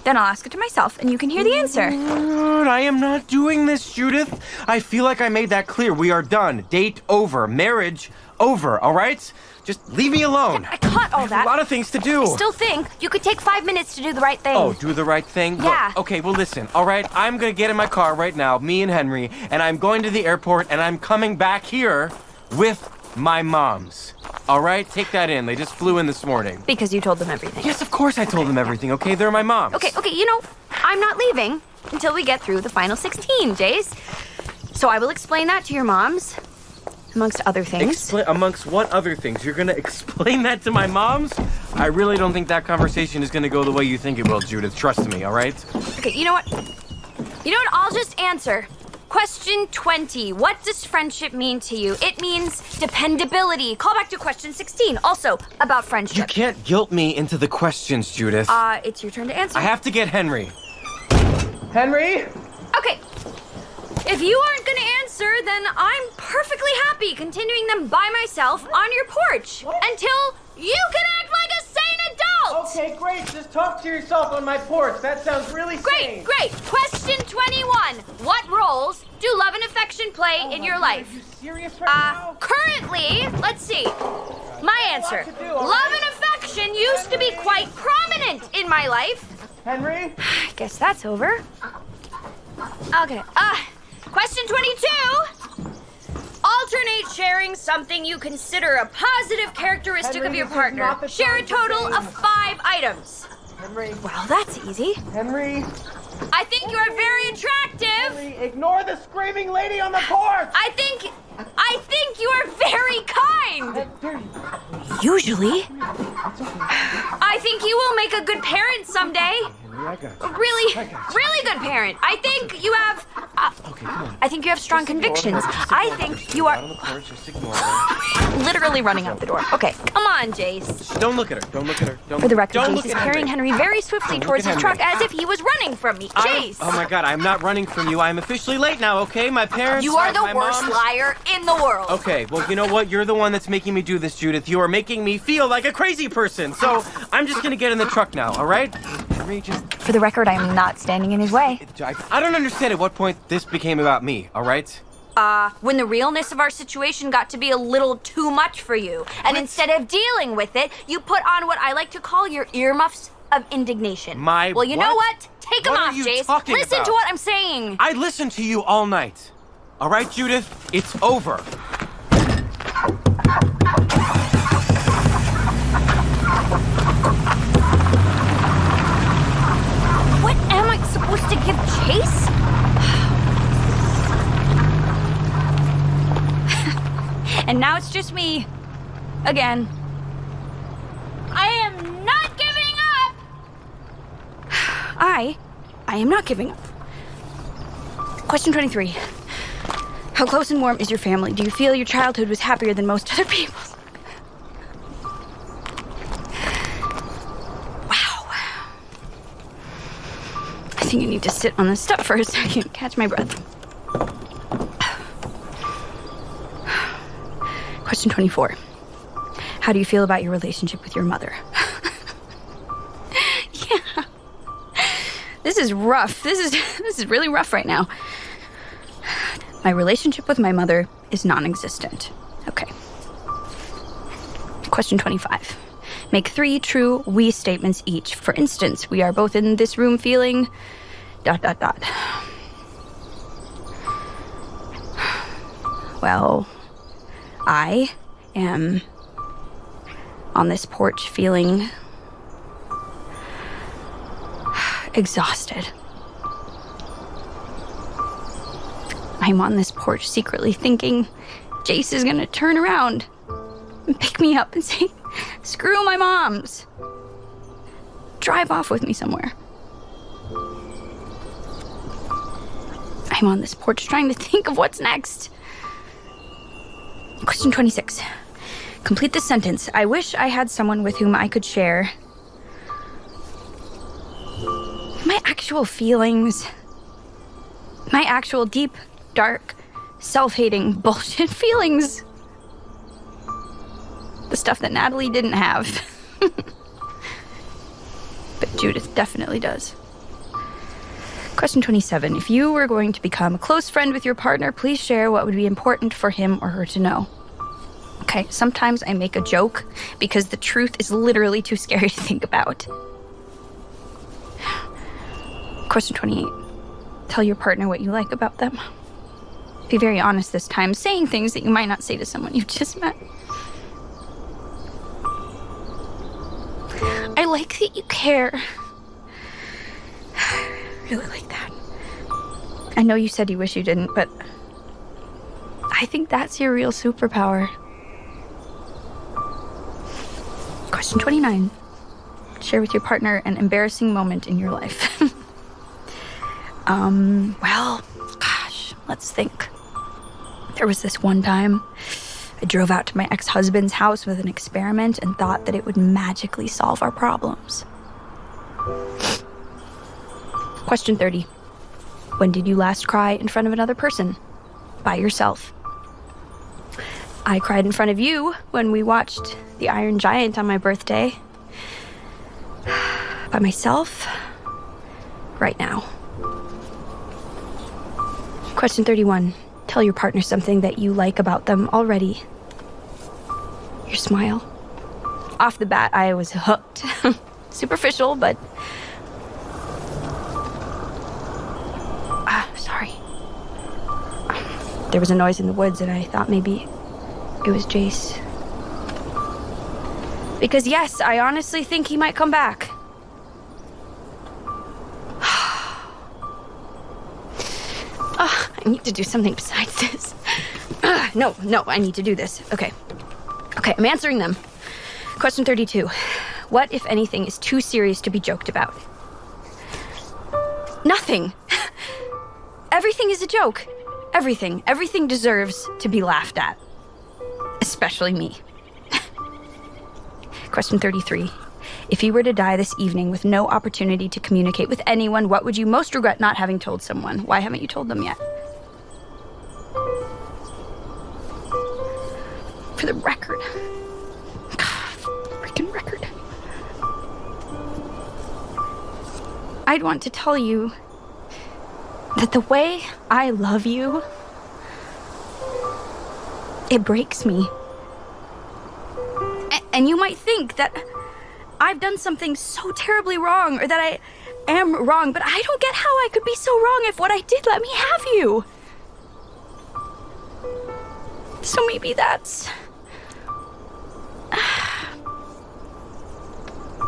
Then I'll ask it to myself, and you can hear the answer. Dude, I am not doing this, Judith. I feel like I made that clear. We are done. Date over. Marriage over, all right? Just leave me alone. I caught all I have that. a lot of things to do. I still think you could take 5 minutes to do the right thing. Oh, do the right thing? Yeah. Look, okay, well, listen, all right? I'm going to get in my car right now, me and Henry, and I'm going to the airport, and I'm coming back here with my moms. All right? Take that in. They just flew in this morning. Because you told them everything. Yes, of course I told them everything, okay? They're my moms. Okay, you know, I'm not leaving until we get through the final 16, Jace. So I will explain that to your moms, amongst other things. Amongst what other things? You're going to explain that to my moms? I really don't think that conversation is going to go the way you think it will, Judith. Trust me, all right? Okay, you know what? I'll just answer. Question 20. What does friendship mean to you? It means dependability. Call back to question 16, also about friendship. You can't guilt me into the questions, Judith. It's your turn to answer. I have to get Henry. Henry? Okay. If you aren't gonna answer, then I'm perfectly happy continuing them by myself on your porch until you can act like a sane adult. Okay, great. Just talk to yourself on my porch. That sounds really sane. Great. Question 21. What roles do love and affection play in your life? Are you serious right now? Currently, let's see. My answer. to do, all Love right? and affection used to be quite prominent in my life. Henry? I guess that's over. Okay. Question 22. Alternate sharing something you consider a positive characteristic Henry, of your this is partner. not the Share a time to total say- of 5 items. Henry? Well, that's easy. Henry? I think you are very attractive. Henry, ignore the screaming lady on the porch! I think you are very kind. Usually. I think you will make a good parent someday. I got you. Really good parent. I think you have. Okay, come on. I think you have strong convictions. I think you are Out on the porch, just ignore her. literally running out the door. Okay, come on, Jace. Don't look at her. Don't look at her. For the record, don't Jace look is at carrying Henry very swiftly Don't look towards at his Henry. truck as if he was running from me. Jace. Oh my god, I'm not running from you. I'm officially late now, okay? My parents. You are the my worst mom's- liar in the world. Okay, well, you know what? You're the one that's making me do this, Judith. You are making me feel like a crazy person. So I'm just gonna get in the truck now, all right? Henry, just. For the record, I am not standing in his way. I don't understand at what point this became about me, all right? When the realness of our situation got to be a little too much for you. And instead of dealing with it, you put on what I like to call your earmuffs of indignation. My Well, you know what? what? Take them What are off, you Jace. talking Listen about? to what I'm saying. I listened to you all night. All right, Judith? It's over. What am I supposed to give chase? And now it's just me. Again. I am not giving up! I am not giving up. Question 23. How close and warm is your family? Do you feel your childhood was happier than most other people's? Wow. I think you need to sit on this stuff for a second. Catch my breath. Question 24. How do you feel about your relationship with your mother? Yeah. This is rough. This is really rough right now. My relationship with my mother is non-existent. Okay. Question 25. Make 3 true we statements each. For instance, we are both in this room feeling... ... Well, I am on this porch feeling exhausted. I'm on this porch secretly thinking Jace is gonna turn around and pick me up and say, "Screw my moms. Drive off with me somewhere." I'm on this porch trying to think of what's next. Question 26. Complete this sentence. I wish I had someone with whom I could share my actual feelings, my actual deep, dark, self-hating bullshit feelings. The stuff that Natalie didn't have. But Judith definitely does. Question 27. If you were going to become a close friend with your partner, please share what would be important for him or her to know. Okay, sometimes I make a joke because the truth is literally too scary to think about. Question 28. Tell your partner what you like about them. Be very honest this time, saying things that you might not say to someone you've just met. I like that you care. Really like that. I know you said you wish you didn't, but I think that's your real superpower. Question 29. Share with your partner an embarrassing moment in your life. Well, gosh, let's think. There was this one time I drove out to my ex-husband's house with an experiment and thought that it would magically solve our problems. Question 30. When did you last cry in front of another person? By yourself. I cried in front of you when we watched The Iron Giant on my birthday. By myself, right now. Question 31. Tell your partner something that you like about them already. Your smile. Off the bat, I was hooked. Superficial, but... sorry. There was a noise in the woods and I thought maybe it was Jace. Because yes, I honestly think he might come back. I need to do something besides this. No, I need to do this. Okay, I'm answering them. Question 32. What, if anything, is too serious to be joked about? Nothing. Everything is a joke. Everything. Everything deserves to be laughed at. Especially me. Question 33. If you were to die this evening with no opportunity to communicate with anyone, what would you most regret not having told someone? Why haven't you told them yet? For the record. Freaking record. I'd want to tell you that the way I love you, it breaks me. And you might think that I've done something so terribly wrong, or that I am wrong, but I don't get how I could be so wrong if what I did let me have you. So maybe that's...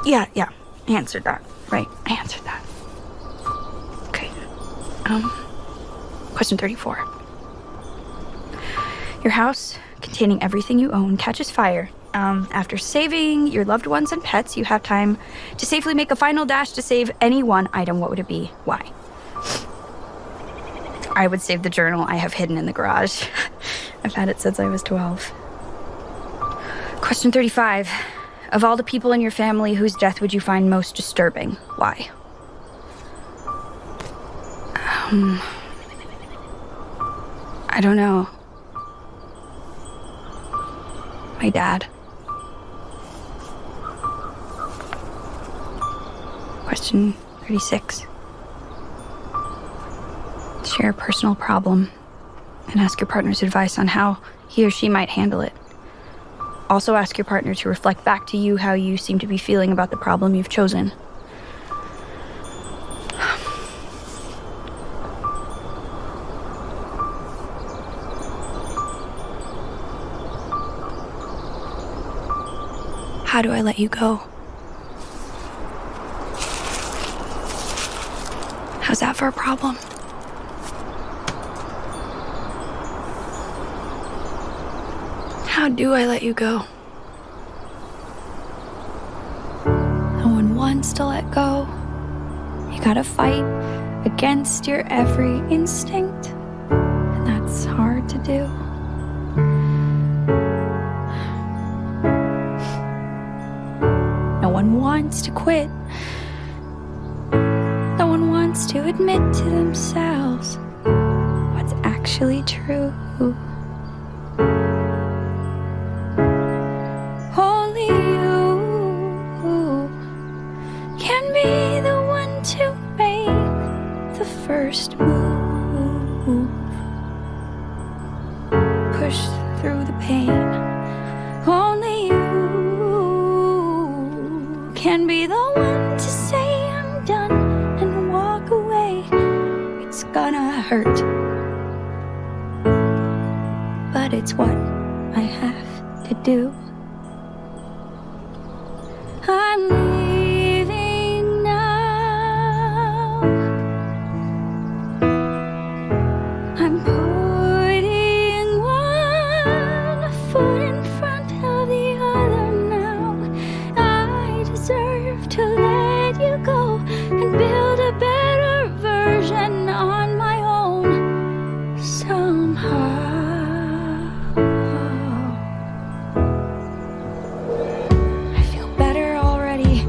Yeah, I answered that. Right, I answered that. Okay. Question 34. Your house, containing everything you own, catches fire. After saving your loved ones and pets, you have time to safely make a final dash to save any one item. What would it be? Why? I would save the journal I have hidden in the garage. I've had it since I was 12. Question 35. Of all the people in your family, whose death would you find most disturbing? Why? I don't know. My dad. Question 36. Share a personal problem and ask your partner's advice on how he or she might handle it. Also ask your partner to reflect back to you how you seem to be feeling about the problem you've chosen. How do I let you go? How's that for a problem? How do I let you go? No one wants to let go. You gotta fight against your every instinct, and that's hard to do. No one wants to quit. No one wants to admit to themselves what's actually true. Only you can be the one to make the first move. Push through the pain. Only you can be the one to say I'm done and walk away. It's gonna hurt, but it's what I have to do. I'm leaving now. I'm putting one foot in front of the other now. I deserve to let you go and build a better version on my own somehow. I feel better already,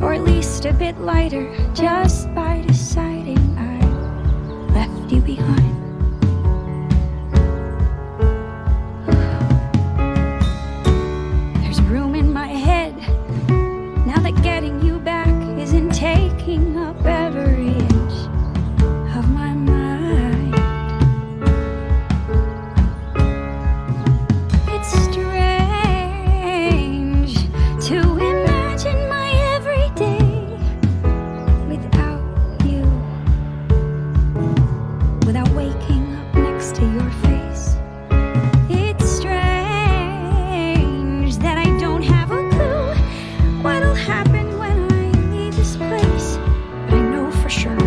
or at least a bit lighter, just by deciding I left you behind. There's room in my head now that getting you back isn't taking up every inch of my mind. It's strange to imagine my everyday without you, without waking up next to your face. It's strange that I don't have a clue what'll happen when I leave this place, but I know for sure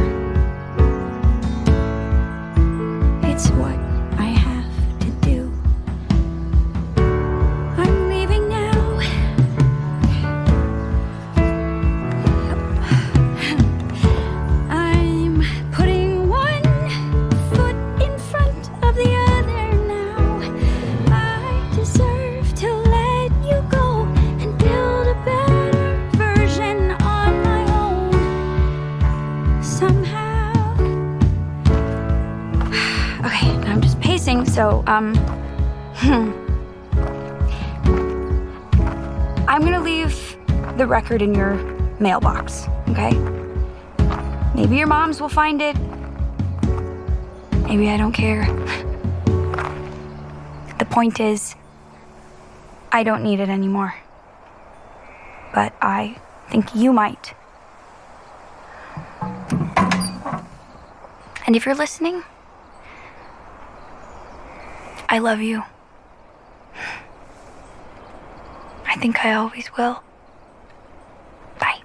it's what I have to do. I'm leaving now. I'm putting one foot in front of the other now. I deserve to let you go and build a better version on my own somehow. Okay, I'm just pacing, so I'm gonna leave the record in your mailbox, okay? Maybe your mom's will find it. Maybe I don't care. The point is, I don't need it anymore. But I think you might. And if you're listening, I love you. I think I always will. Bye.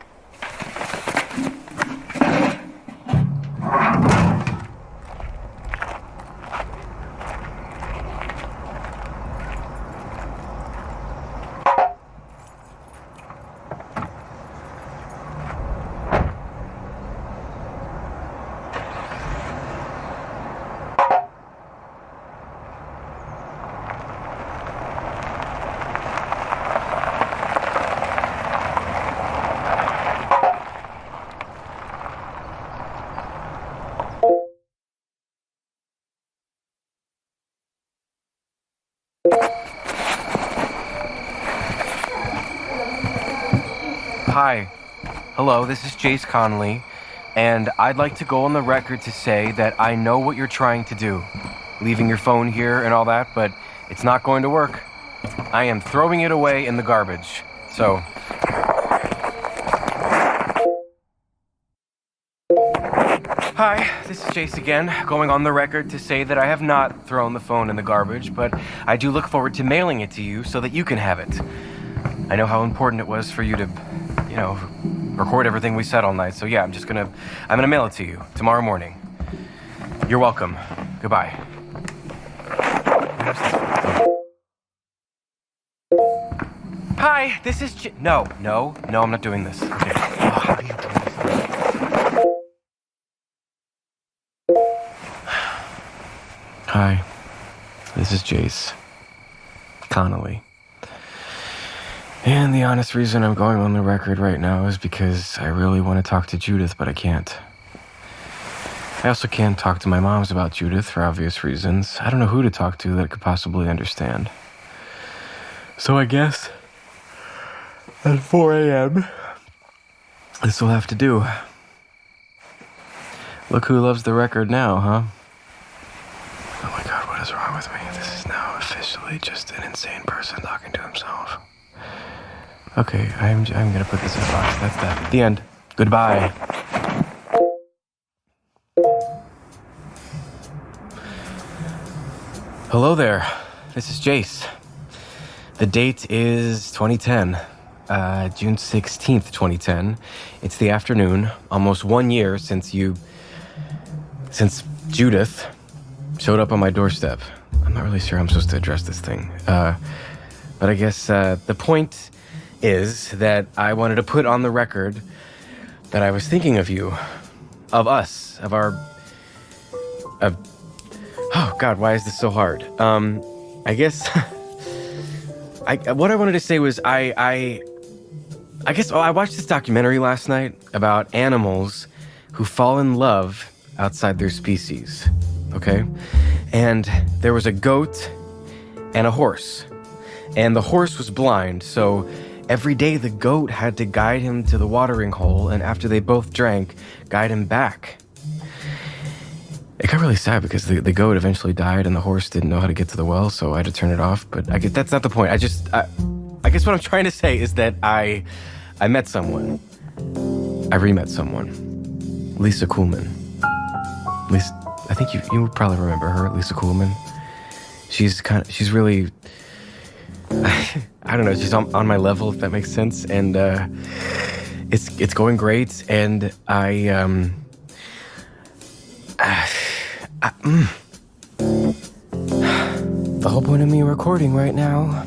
Hi. Hello, this is Jace Conley, and I'd like to go on the record to say that I know what you're trying to do. Leaving your phone here and all that, but it's not going to work. I am throwing it away in the garbage. So... Hi, this is Jace again, going on the record to say that I have not thrown the phone in the garbage, but I do look forward to mailing it to you so that you can have it. I know how important it was for you to, record everything we said all night. So yeah, I'm gonna mail it to you tomorrow morning. You're welcome. Goodbye. Hi, this is No, I'm not doing this. Okay. Oh, how do you do this? Hi, this is Jace Connolly. And the honest reason I'm going on the record right now is because I really want to talk to Judith, but I can't. I also can't talk to my moms about Judith for obvious reasons. I don't know who to talk to that could possibly understand. So I guess at 4 a.m., this will have to do. Look who loves the record now, huh? Oh my god, what is wrong with me? This is now officially just an insane person talking to himself. Okay, I'm gonna put this in a box. That's that. The end. Goodbye. Hello there. This is Jace. The date is 2010. June 16th, 2010. It's the afternoon, almost 1 year since Judith showed up on my doorstep. I'm not really sure how I'm supposed to address this thing. But I guess the point is that I wanted to put on the record that I was thinking of you, of us, of our... Oh, God, why is this so hard? I guess... what I wanted to say was I watched this documentary last night about animals who fall in love outside their species, okay? And there was a goat and a horse. And the horse was blind, so every day the goat had to guide him to the watering hole, and after they both drank, guide him back. It got really sad because the goat eventually died and the horse didn't know how to get to the well, so I had to turn it off. But I guess that's not the point. I guess what I'm trying to say is that I met someone. I re-met someone. Lisa Kuhlman. I think you would probably remember her, Lisa Kuhlman. She's really, I don't know, she's on my level, if that makes sense. And it's going great. And the whole point of me recording right now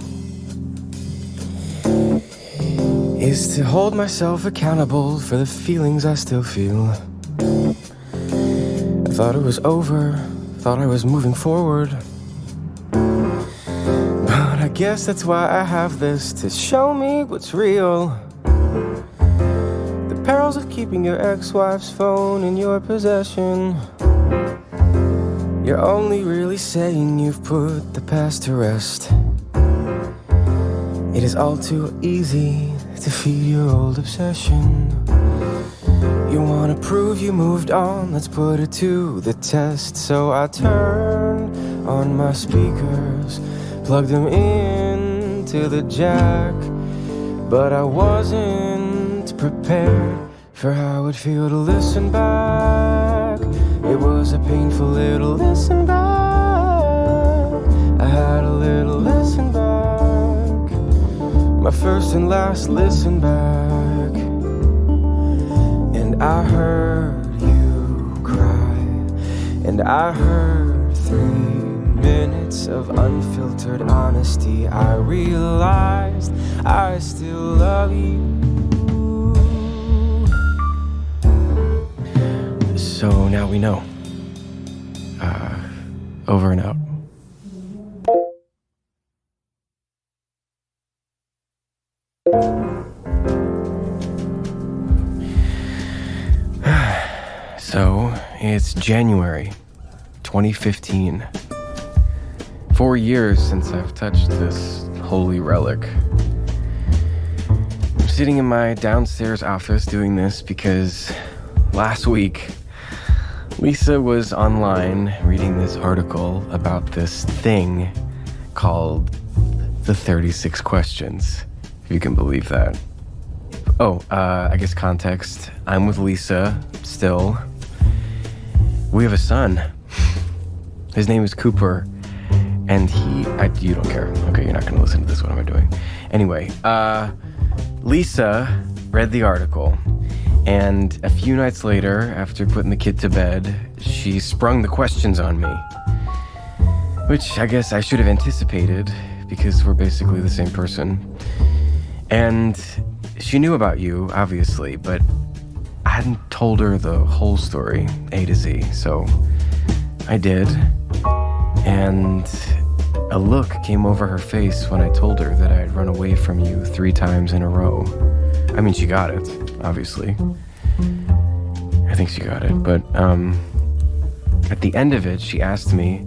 is to hold myself accountable for the feelings I still feel. I thought it was over, thought I was moving forward, but I guess that's why I have this, to show me what's real. The perils of keeping your ex-wife's phone in your possession. You're only really saying you've put the past to rest. It is all too easy to feed your old obsession. You wanna prove you moved on, let's put it to the test. So I turned on my speakers, plugged them into the jack, but I wasn't prepared for how it feel to listen back. It was a painful little listen back. I had a little listen back, my first and last listen back. And I heard you cry, and I heard 3 minutes of unfiltered honesty. I realized I still love you. So now we know. Over and out. So, it's January 2015. 4 years since I've touched this holy relic. I'm sitting in my downstairs office doing this because last week, Lisa was online reading this article about this thing called the 36 questions, if you can believe that. I guess context. I'm with Lisa still. We have a son. His name is Cooper, and you don't care. Okay, you're not gonna listen to this. What am I doing? Anyway, Lisa read the article, and a few nights later, after putting the kid to bed, she sprung the questions on me. Which I guess I should have anticipated, because we're basically the same person. And she knew about you, obviously, but I hadn't told her the whole story, A to Z, so I did. And a look came over her face when I told her that I had run away from you 3 times in a row. I mean, she got it, obviously. I think she got it, but at the end of it, she asked me,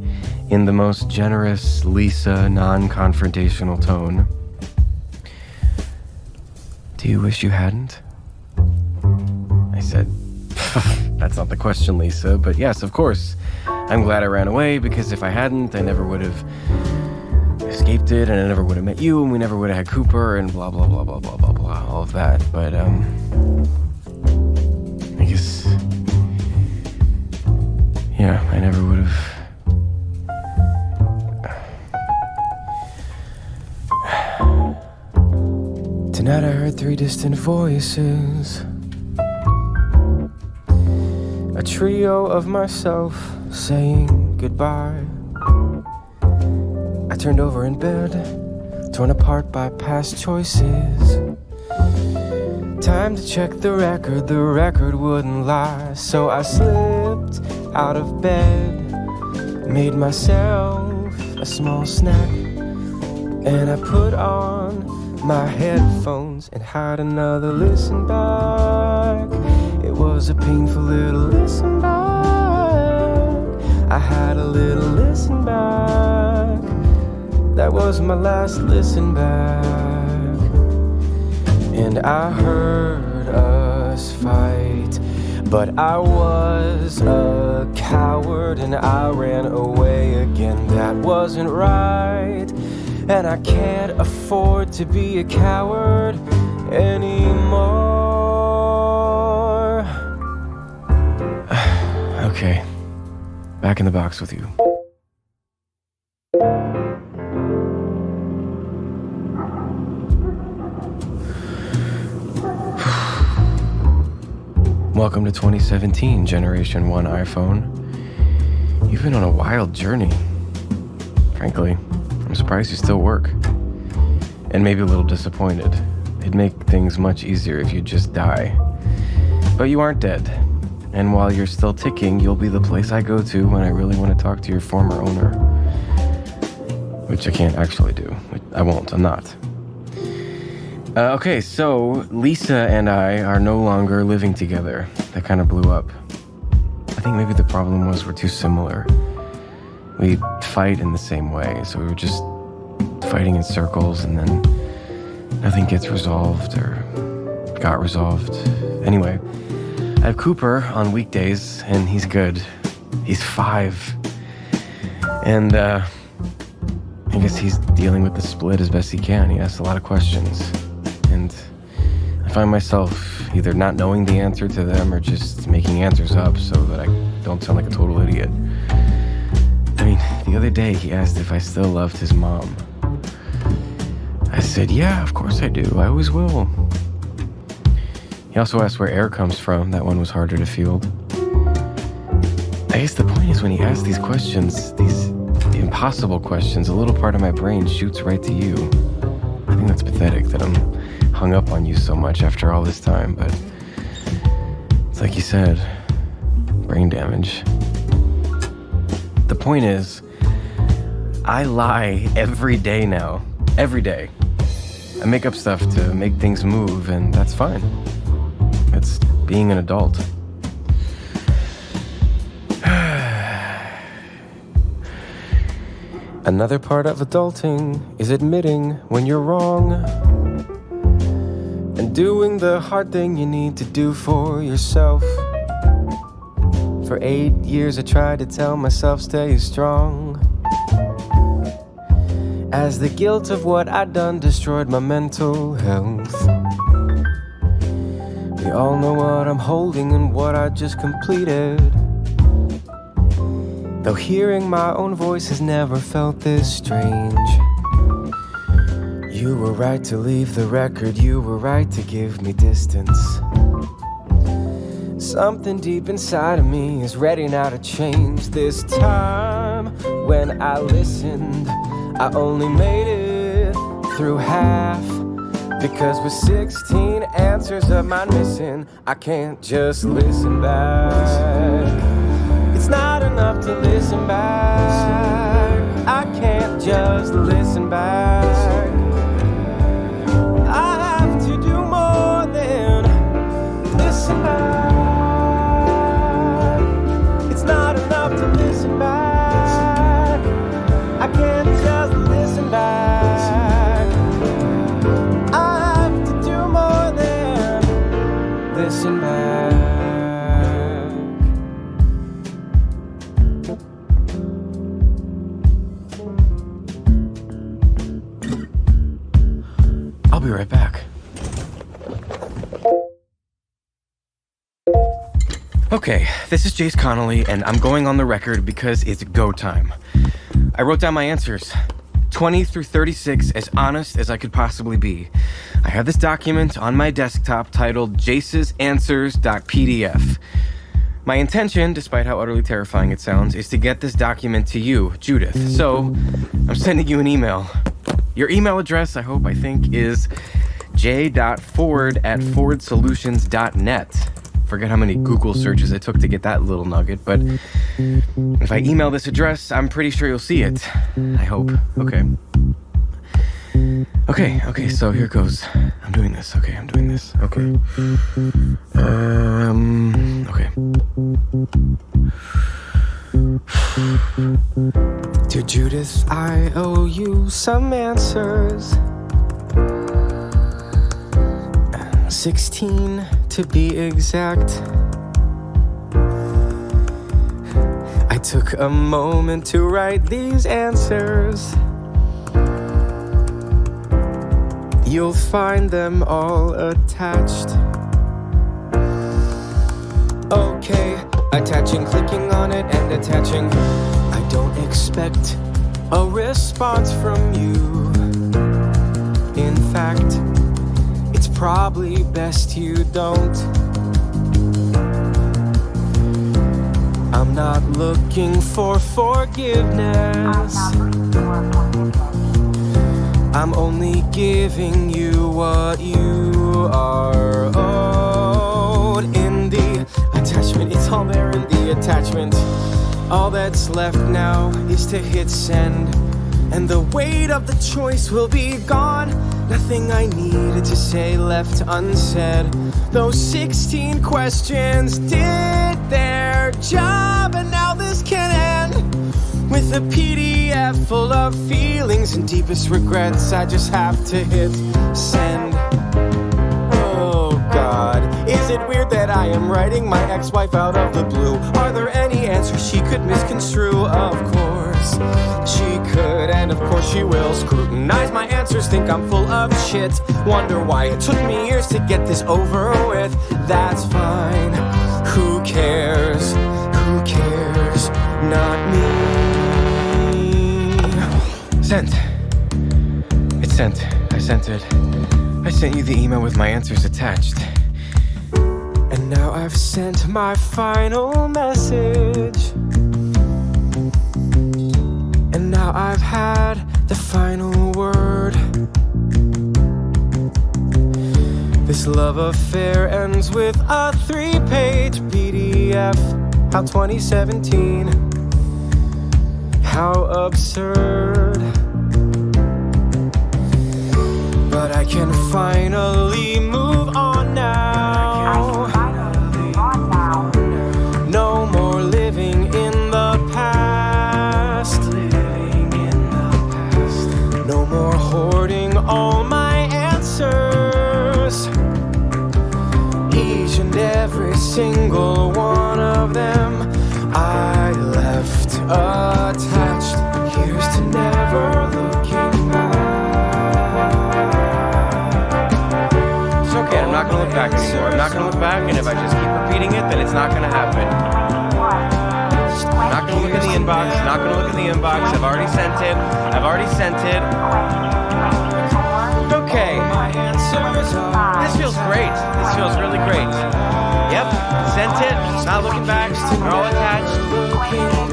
in the most generous Lisa non-confrontational tone, "Do you wish you hadn't?" I said, "That's not the question, Lisa, but yes, of course. I'm glad I ran away, because if I hadn't, I never would have escaped it, and I never would have met you, and we never would have had Cooper, and blah, blah, blah, blah, blah, blah, blah, all of that." But, I guess, yeah, I never would have. Tonight I heard 3 distant voices, a trio of myself saying goodbye. I turned over in bed, torn apart by past choices. Time to check the record wouldn't lie. So I slipped out of bed, made myself a small snack, and I put on my headphones and had another listen back. It was a painful little listen back. I had a little listen back. That was my last listen back. And I heard us fight, but I was a coward and I ran away again. That wasn't right. And I can't afford to be a coward anymore. Okay, back in the box with you. Welcome to 2017, Generation 1 iPhone. You've been on a wild journey. Frankly, I'm surprised you still work. And maybe a little disappointed. It'd make things much easier if you'd just die. But you aren't dead. And while you're still ticking, you'll be the place I go to when I really want to talk to your former owner. Which I can't actually do. I won't, I'm not. Okay, so Lisa and I are no longer living together. That kind of blew up. I think maybe the problem was we're too similar. We fight in the same way, so we were just fighting in circles, and then nothing gets resolved or got resolved. Anyway, I have Cooper on weekdays, and he's good. He's 5. And I guess he's dealing with the split as best he can. He asks a lot of questions, and I find myself either not knowing the answer to them or just making answers up so that I don't sound like a total idiot. I mean, the other day he asked if I still loved his mom. I said, yeah, of course I do. I always will. He also asked where air comes from. That one was harder to field. I guess the point is when he asks these questions, these impossible questions, a little part of my brain shoots right to you. I think that's pathetic that I'm hung up on you so much after all this time, but it's like you said, brain damage. The point is, I lie every day now. Every day. I make up stuff to make things move, and that's fine. It's being an adult. Another part of adulting is admitting when you're wrong and doing the hard thing you need to do for yourself. For 8 years I tried to tell myself stay strong, as the guilt of what I'd done destroyed my mental health. We all know what I'm holding and what I just completed, though hearing my own voice has never felt this strange. You were right to leave the record, you were right to give me distance. Something deep inside of me is ready now to change. This time when I listened, I only made it through half. Because with 16 answers of mine missing, I can't just listen back. It's not enough to listen back. I can't just listen back. I have to do more than listen back. It's not enough to listen back. I can't just listen back. I have to do more than listen back. I'll be right back. Okay, this is Jace Connolly, and I'm going on the record because it's go time. I wrote down my answers, 20 through 36, as honest as I could possibly be. I have this document on my desktop titled Jace'sAnswers.pdf. My intention, despite how utterly terrifying it sounds, is to get this document to you, Judith. So, I'm sending you an email. Your email address, I think, is j.ford@forwardsolutions.net. Forget how many Google searches it took to get that little nugget, but if I email this address, I'm pretty sure you'll see it. I hope. Okay, so here goes. I'm doing this. Okay. Dear Judith, I owe you some answers. 16 to be exact. I took a moment to write these answers. You'll find them all attached. Okay, attaching, clicking on it and attaching. I don't expect a response from you. In fact, it's probably best you don't. I'm not looking for forgiveness. I'm only giving you what you are owed. In the attachment, it's all there in the attachment. All that's left now is to hit send, and the weight of the choice will be gone. Nothing I needed to say left unsaid. Those 16 questions did their job, and now this can end with a PDF full of feelings and deepest regrets. I just have to hit send. Oh God, is it weird that I am writing my ex-wife out of the blue? Are there any answers she could misconstrue? Of course she could, and of course she will. Scrutinize my answers, think I'm full of shit. Wonder why it took me years to get this over with. That's fine, who cares? Who cares? Not me. Sent. It's sent. I sent it. I sent you the email with my answers attached. And now I've sent my final message. And now I've had the final word. This love affair ends with a 3-page PDF. How 2017. How absurd. But I can finally move on now. No more living in the past. No more hoarding all my answers. Each and every single one of them I left attached. Here's to never looking back. It's okay, I'm not gonna look back anymore. I'm not gonna look back, and if I just keep repeating it, then it's not gonna happen. I'm not gonna look in the inbox, not gonna look in the inbox. I've already sent it. feels really great. Yep, sent it, not looking back, they're all attached. I'm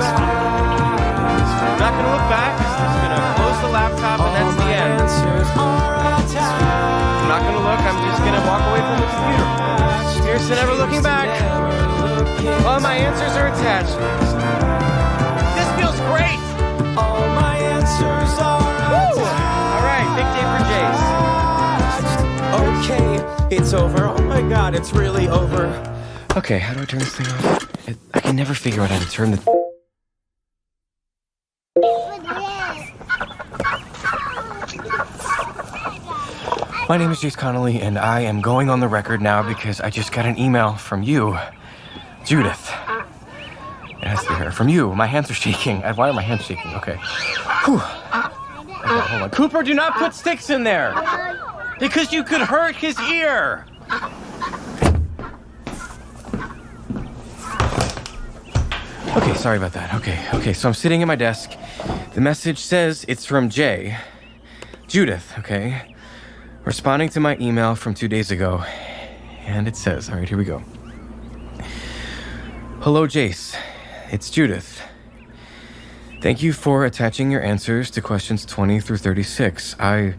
not gonna look back, I'm just gonna close the laptop and that's the end. I'm not gonna look, I'm just gonna walk away from the computer. Here's to never looking back. All my answers are attached. This feels great! All my answers are Alright, big day for Jace. okay. It's over. Oh my god, it's really over. Okay, how do I turn this thing off? I can never figure out how to turn the... My name is Jace Connolly, and I am going on the record now because I just got an email from you, Judith. It has to be her. From you. My hands are shaking. Why are my hands shaking? Okay. Whew. Okay, hold on. Cooper, do not put sticks in there! Because you could hurt his ear! Okay, sorry about that. Okay, so I'm sitting at my desk. The message says it's from Jay. Judith, okay? Responding to my email from 2 days ago. And it says, all right, here we go. Hello, Jace. It's Judith. Thank you for attaching your answers to questions 20 through 36. I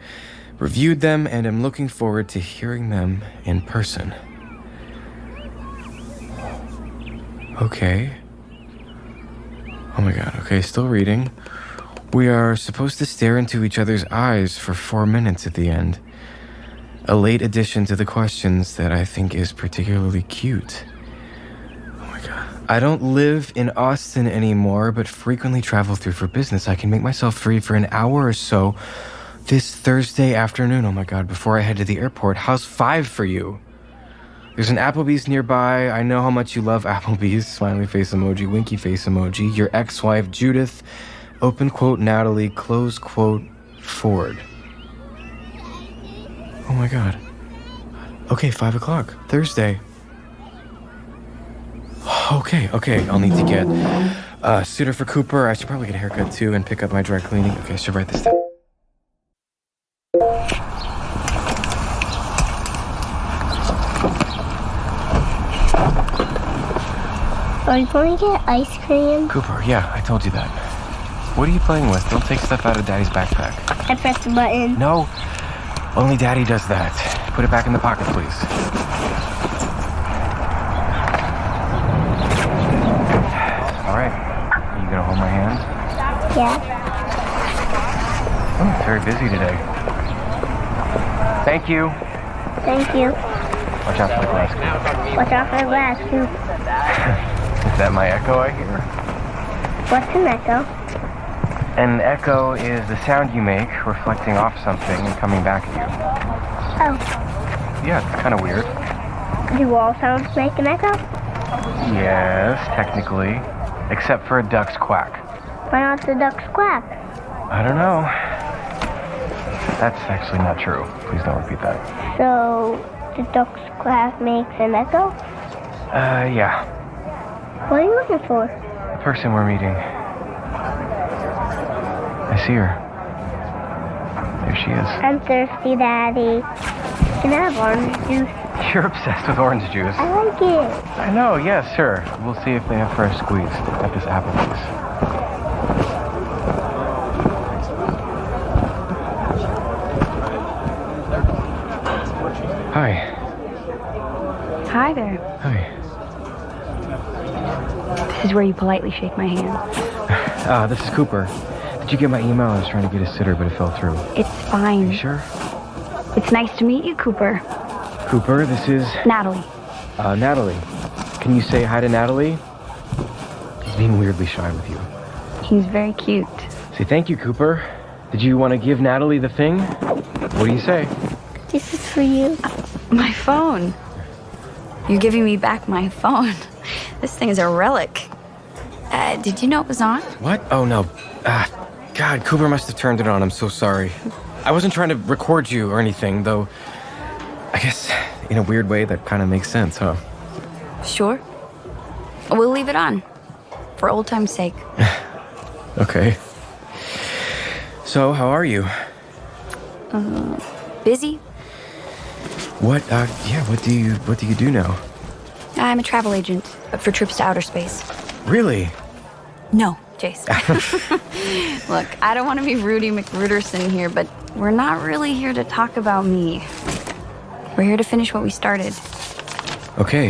reviewed them and am looking forward to hearing them in person. Okay. Oh my god, okay, still reading. We are supposed to stare into each other's eyes for 4 minutes at the end. A late addition to the questions that I think is particularly cute. Oh my god. I don't live in Austin anymore, but frequently travel through for business. I can make myself free for an hour or so this Thursday afternoon. Oh my god, before I head to the airport. How's 5 for you? There's an Applebee's nearby. I know how much you love Applebee's. Smiley face emoji, winky face emoji. Your ex-wife, Judith. Open quote, Natalie. Close quote, Ford. Oh my god. Okay, 5 o'clock. Thursday. Okay. I'll need to get a suitor for Cooper. I should probably get a haircut too and pick up my dry cleaning. Okay, I should write this down. Are you going to get ice cream? Cooper, yeah, I told you that. What are you playing with? Don't take stuff out of Daddy's backpack. I pressed the button. No, only Daddy does that. Put it back in the pocket, please. All right, are you gonna hold my hand? Yeah. I'm very busy today. Thank you. Thank you. Watch out for the glass. Watch out for the glass, too. Is that my echo I hear? What's an echo? An echo is the sound you make reflecting off something and coming back at you. Oh. Yeah, it's kind of weird. Do all sounds make an echo? Yes, technically. Except for a duck's quack. Why not the ducks quack? I don't know. That's actually not true. Please don't repeat that. So, the duck's quack makes an echo? Yeah. What are you looking for? The person we're meeting. I see her. There she is. I'm thirsty, Daddy. Can I have orange juice? You're obsessed with orange juice. I like it. I know, yes, sure. We'll see if they have fresh squeezed at this Applebee's. Hi. Hi there. Hi. This is where you politely shake my hand. This is Cooper. Did you get my email? I was trying to get a sitter, but it fell through. It's fine. You sure? It's nice to meet you, Cooper. Cooper, this is... Natalie. Natalie. Can you say hi to Natalie? He's being weirdly shy with you. He's very cute. Say thank you, Cooper. Did you want to give Natalie the thing? What do you say? This is for you. My phone. You're giving me back my phone. This thing is a relic. Did you know it was on? What? Oh, no. God, Cooper must have turned it on. I'm so sorry. I wasn't trying to record you or anything, though. I guess in a weird way that kind of makes sense, huh? Sure. We'll leave it on. For old time's sake. Okay. So, how are you? Busy. What do you do now? I'm a travel agent, but for trips to outer space. Really? No, Jace. Look, I don't want to be Rudy McRuderson here, but we're not really here to talk about me. We're here to finish what we started. Okay.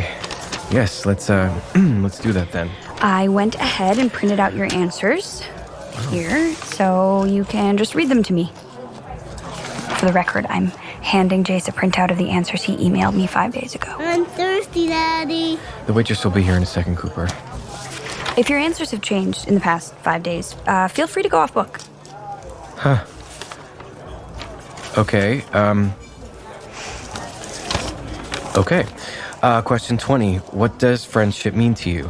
Yes, let's do that then. I went ahead and printed out your answers here, so you can just read them to me. For the record, I'm handing Jace a printout of the answers he emailed me 5 days ago. I'm thirsty, Daddy. The waitress will be here in a second, Cooper. If your answers have changed in the past 5 days, feel free to go off book. Huh. Okay, Okay. Question 20. What does friendship mean to you?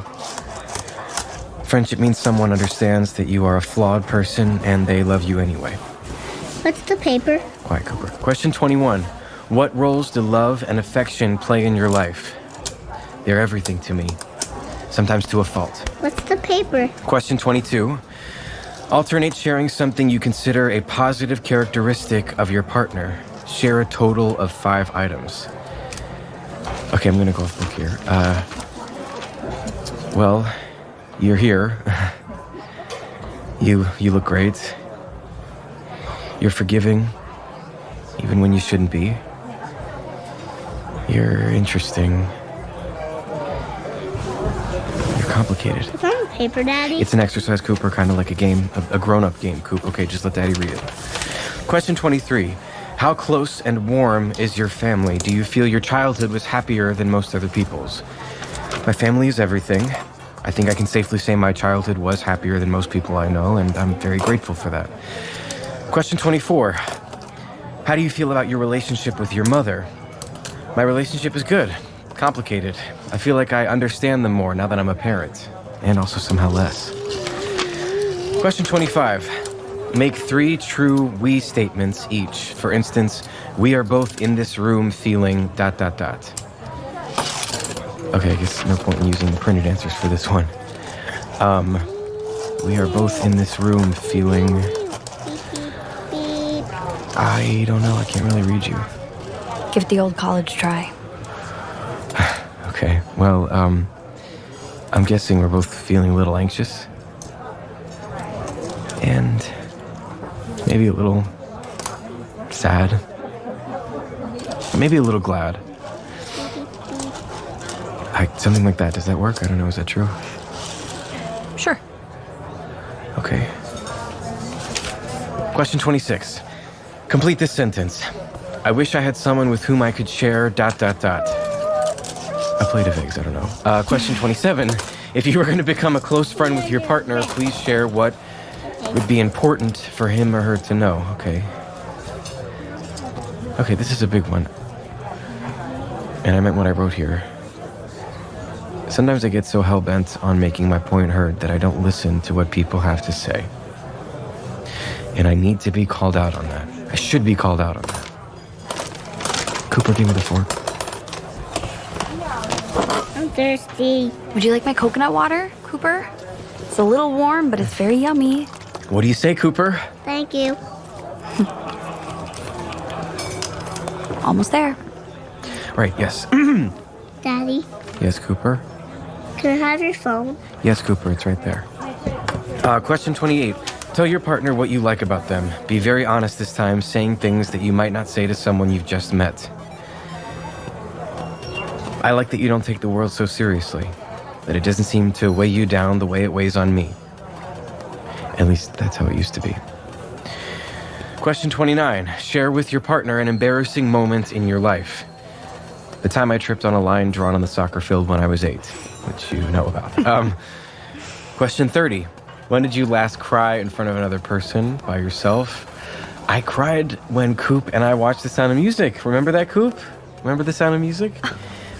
Friendship means someone understands that you are a flawed person and they love you anyway. What's the paper? Quiet, Cooper. Question 21. What roles do love and affection play in your life? They're everything to me. Sometimes to a fault. What's the paper? Question 22. Alternate sharing something you consider a positive characteristic of your partner. Share a total of 5 items. Okay, I'm gonna go off book here. Well, you're here. You look great. You're forgiving, even when you shouldn't be. You're interesting. You're complicated. It's on the paper, Daddy. It's an exercise, Cooper, kind of like a game, a grown-up game, Coop. Okay, just let Daddy read it. Question 23. How close and warm is your family? Do you feel your childhood was happier than most other people's? My family is everything. I think I can safely say my childhood was happier than most people I know, and I'm very grateful for that. Question 24. How do you feel about your relationship with your mother? My relationship is good. Complicated. I feel like I understand them more now that I'm a parent, and also somehow less. Question 25. Make 3 true we statements each. For instance, we are both in this room feeling ... Okay, I guess no point in using the printed answers for this one. We are both in this room feeling... I don't know, I can't really read you. Give it the old college try. Okay, well, I'm guessing we're both feeling a little anxious. And maybe a little sad. Maybe a little glad. Something like that. Does that work? I don't know. Is that true? Sure. Okay. Question 26. Complete this sentence. I wish I had someone with whom I could share ... A plate of eggs, I don't know. Question 27. If you were going to become a close friend with your partner, please share what would be important for him or her to know. Okay. Okay, this is a big one. And I meant what I wrote here. Sometimes I get so hell-bent on making my point heard that I don't listen to what people have to say. And I need to be called out on that. I should be called out on that. Cooper, give me the fork. I'm thirsty. Would you like my coconut water, Cooper? It's a little warm, but it's very yummy. What do you say, Cooper? Thank you. Almost there. Right, yes. Daddy, Yes, Cooper? can I have your phone? Yes, Cooper, it's right there. Question 28. Tell your partner what you like about them. Be very honest this time, saying things that you might not say to someone you've just met. I like that you don't take the world so seriously, that it doesn't seem to weigh you down the way it weighs on me. At least that's how it used to be. Question 29. Share with your partner an embarrassing moment in your life. The time I tripped on a line drawn on the soccer field when I was 8, which you know about. Question 30. When did you last cry in front of another person by yourself? I cried when Coop and I watched The Sound of Music. Remember that, Coop? Remember The Sound of Music?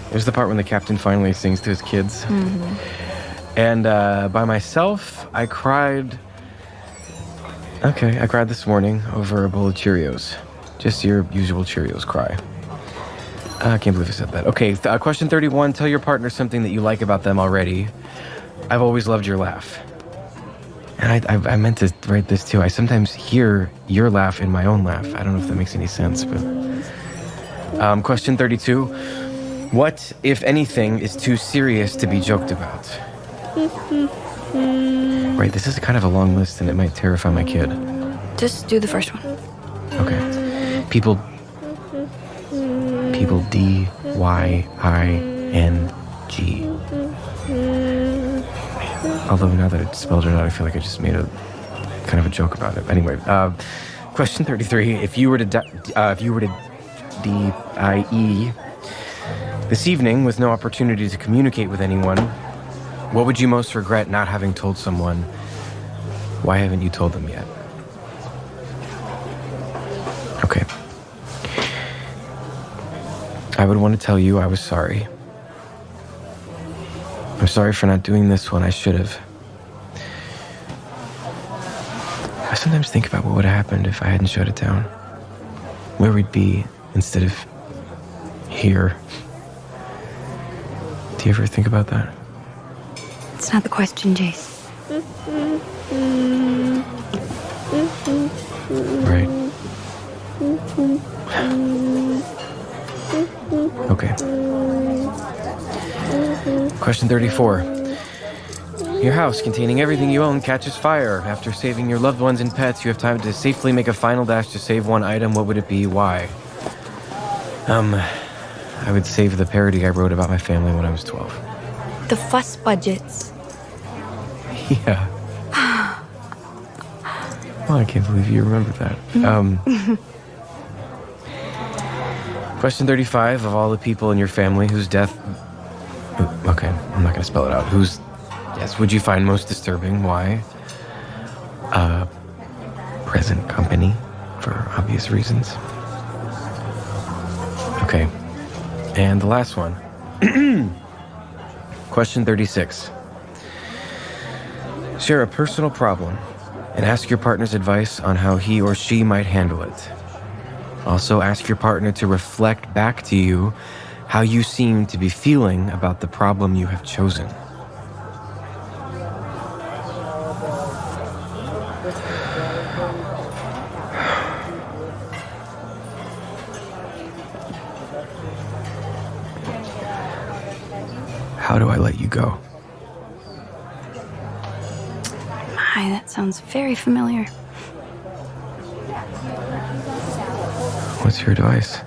There's the part when the captain finally sings to his kids. Mm-hmm. And by myself, I cried... Okay, I cried this morning over a bowl of Cheerios. Just your usual Cheerios cry. I can't believe I said that. Okay, question 31. Tell your partner something that you like about them already. I've always loved your laugh. And I meant to write this too. I sometimes hear your laugh in my own laugh. I don't know if that makes any sense, but... Question 32. What, if anything, is too serious to be joked about? Right, this is kind of a long list and it might terrify my kid. Just do the first one. Okay. People D-Y-I-N-G. Although now that it spelled it out, I feel like I just made a kind of a joke about it. Anyway, question 33. If you were to D-I-E this evening with no opportunity to communicate with anyone, what would you most regret not having told someone? Why haven't you told them yet? Okay. I would want to tell you I was sorry. I'm sorry for not doing this when I should have. I sometimes think about what would have happened if I hadn't shut it down. Where we'd be instead of here. Do you ever think about that? It's not the question, Jace. Right. Okay. Question 34. Your house, containing everything you own, catches fire. After saving your loved ones and pets, you have time to safely make a final dash to save one item. What would it be? Why? I would save the parody I wrote about my family when I was 12. The fuss budgets. Yeah. Well, I can't believe you remember that. Question 35. Of all the people in your family whose death... Okay, I'm not going to spell it out. Whose death would you find most disturbing? Why? Present company, for obvious reasons. Okay. And the last one. Question 36. Share a personal problem and ask your partner's advice on how he or she might handle it. Also, ask your partner to reflect back to you how you seem to be feeling about the problem you have chosen. How do I let you go? My, that sounds very familiar. What's your advice?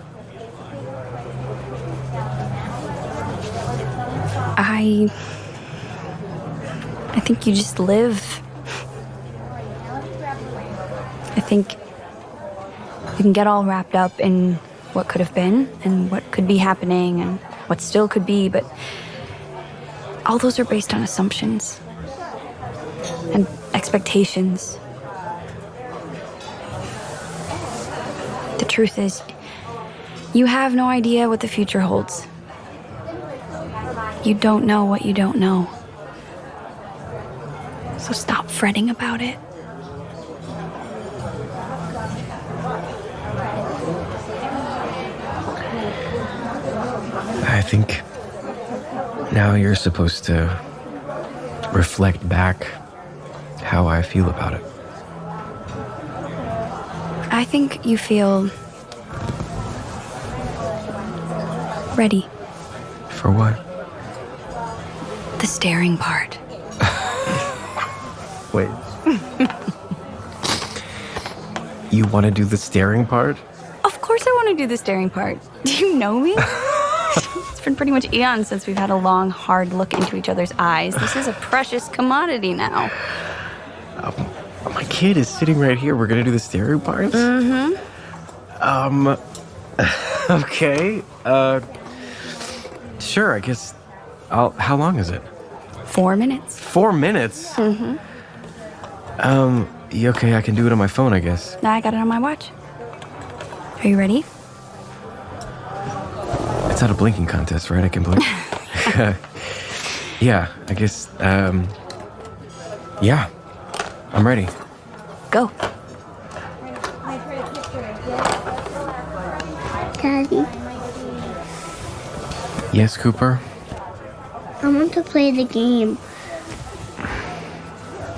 I think you just live. I think you can get all wrapped up in what could have been and what could be happening and what still could be, but all those are based on assumptions and expectations. The truth is, you have no idea what the future holds. You don't know what you don't know. So stop fretting about it. I think now you're supposed to reflect back how I feel about it. I think you feel ready. For what? The staring part. Wait. You want to do the staring part? Of course I want to do the staring part. Do you know me? It's been pretty much eons since we've had a long, hard look into each other's eyes. This is a precious commodity now. My kid is sitting right here. We're going to do the staring part? Mm-hmm. Okay. Sure, I guess how long is it? 4 minutes. 4 minutes? Mm-hmm. Okay, I can do it on my phone, I guess. Now I got it on my watch. Are you ready? It's not a blinking contest, right? I can blink. Yeah, I guess, yeah. I'm ready. Go. Daddy, Yes, Cooper? I want to play the game.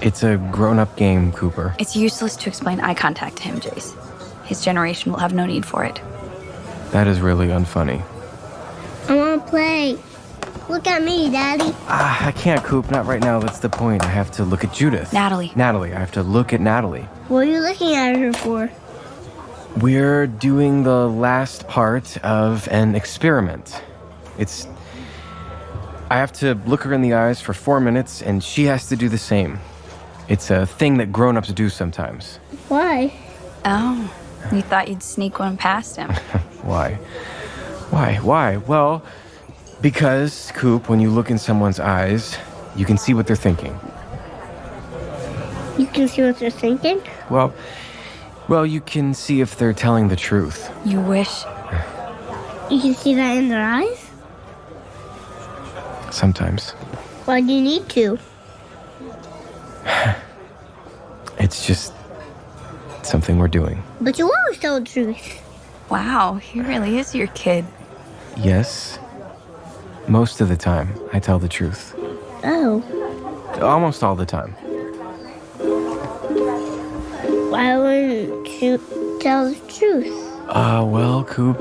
It's a grown-up game, Cooper. It's useless to explain eye contact to him, Jace. His generation will have no need for it. That is really unfunny. I want to play. Look at me, Daddy. I can't, Coop. Not right now. That's the point. I have to look at Judith. Natalie. Natalie. I have to look at Natalie. What are you looking at her for? We're doing the last part of an experiment. I have to look her in the eyes for 4 minutes, and she has to do the same. It's a thing that grown-ups do sometimes. Why? Oh, you thought you'd sneak one past him. Why? Well, because, Coop, when you look in someone's eyes, you can see what they're thinking. You can see what they're thinking? Well, you can see if they're telling the truth. You wish. You can see that in their eyes? Sometimes. Why do you need to? It's just something we're doing. But you always tell the truth. Wow, he really is your kid. Yes. Most of the time, I tell the truth. Oh. Almost all the time. Why wouldn't you tell the truth? Well, Coop,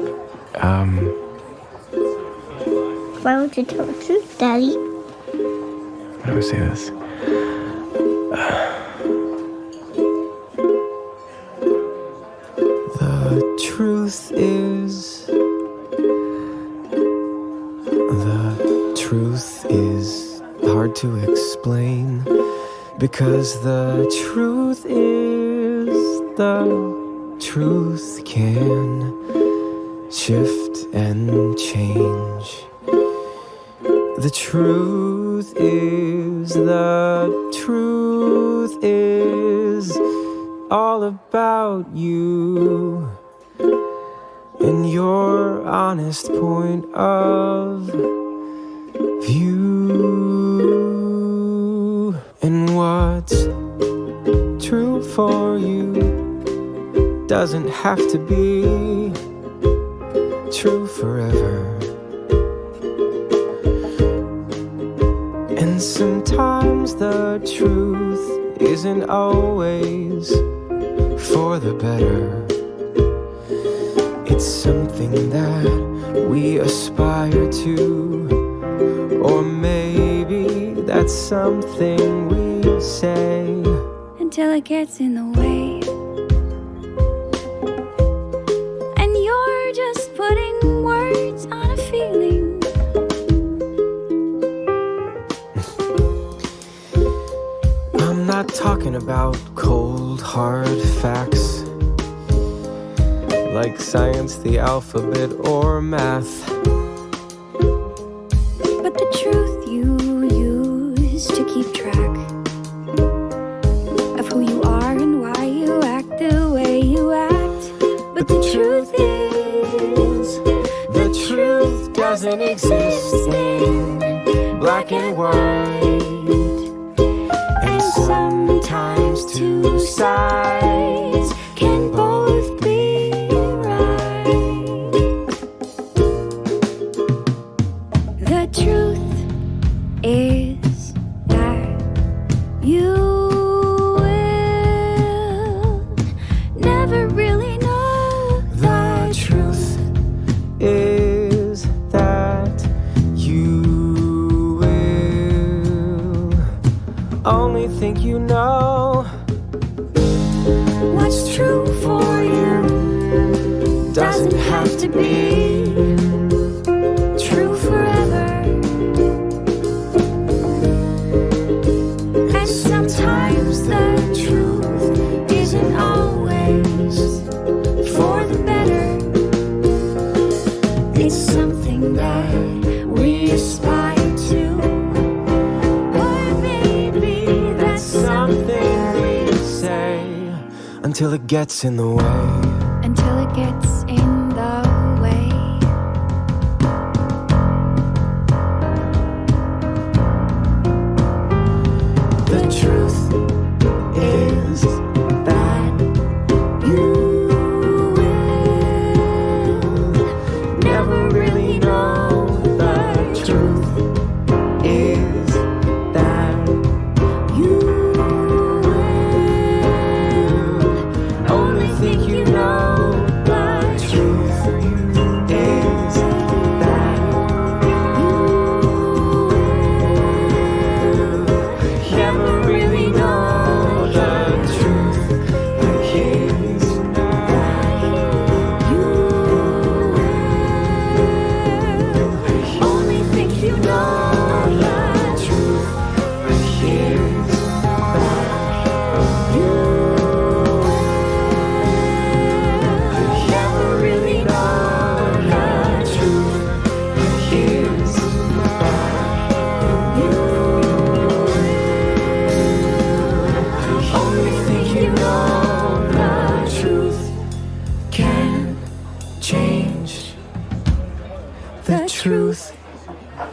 Why would you tell the truth, Daddy? how do I say this? The truth is hard to explain, because the truth can shift and change. The truth is all about you and your honest point of view. And what's true for you doesn't have to be true forever. And sometimes the truth isn't always for the better. It's something that we aspire to, or maybe that's something we say Until it gets in the way. And you're just putting words on a feeling. I'm not talking about cold, hard facts like science, the alphabet, or math. But the truth you use to keep track of who you are and why you act the way you act. But the truth doesn't exist in black and white. And sometimes two sides can both be right. The truth is that you will never really know. The truth is that you will only think you know What's true for you doesn't have to be true forever. And sometimes the truth isn't always for the better. It's something that we aspire to, or maybe that's something we say until it gets in the way. until it gets in the way. The truth is that you will never really know. The truth is that you will only think you know the truth.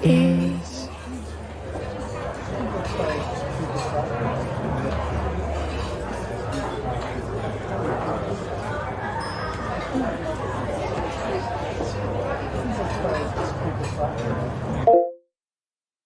here.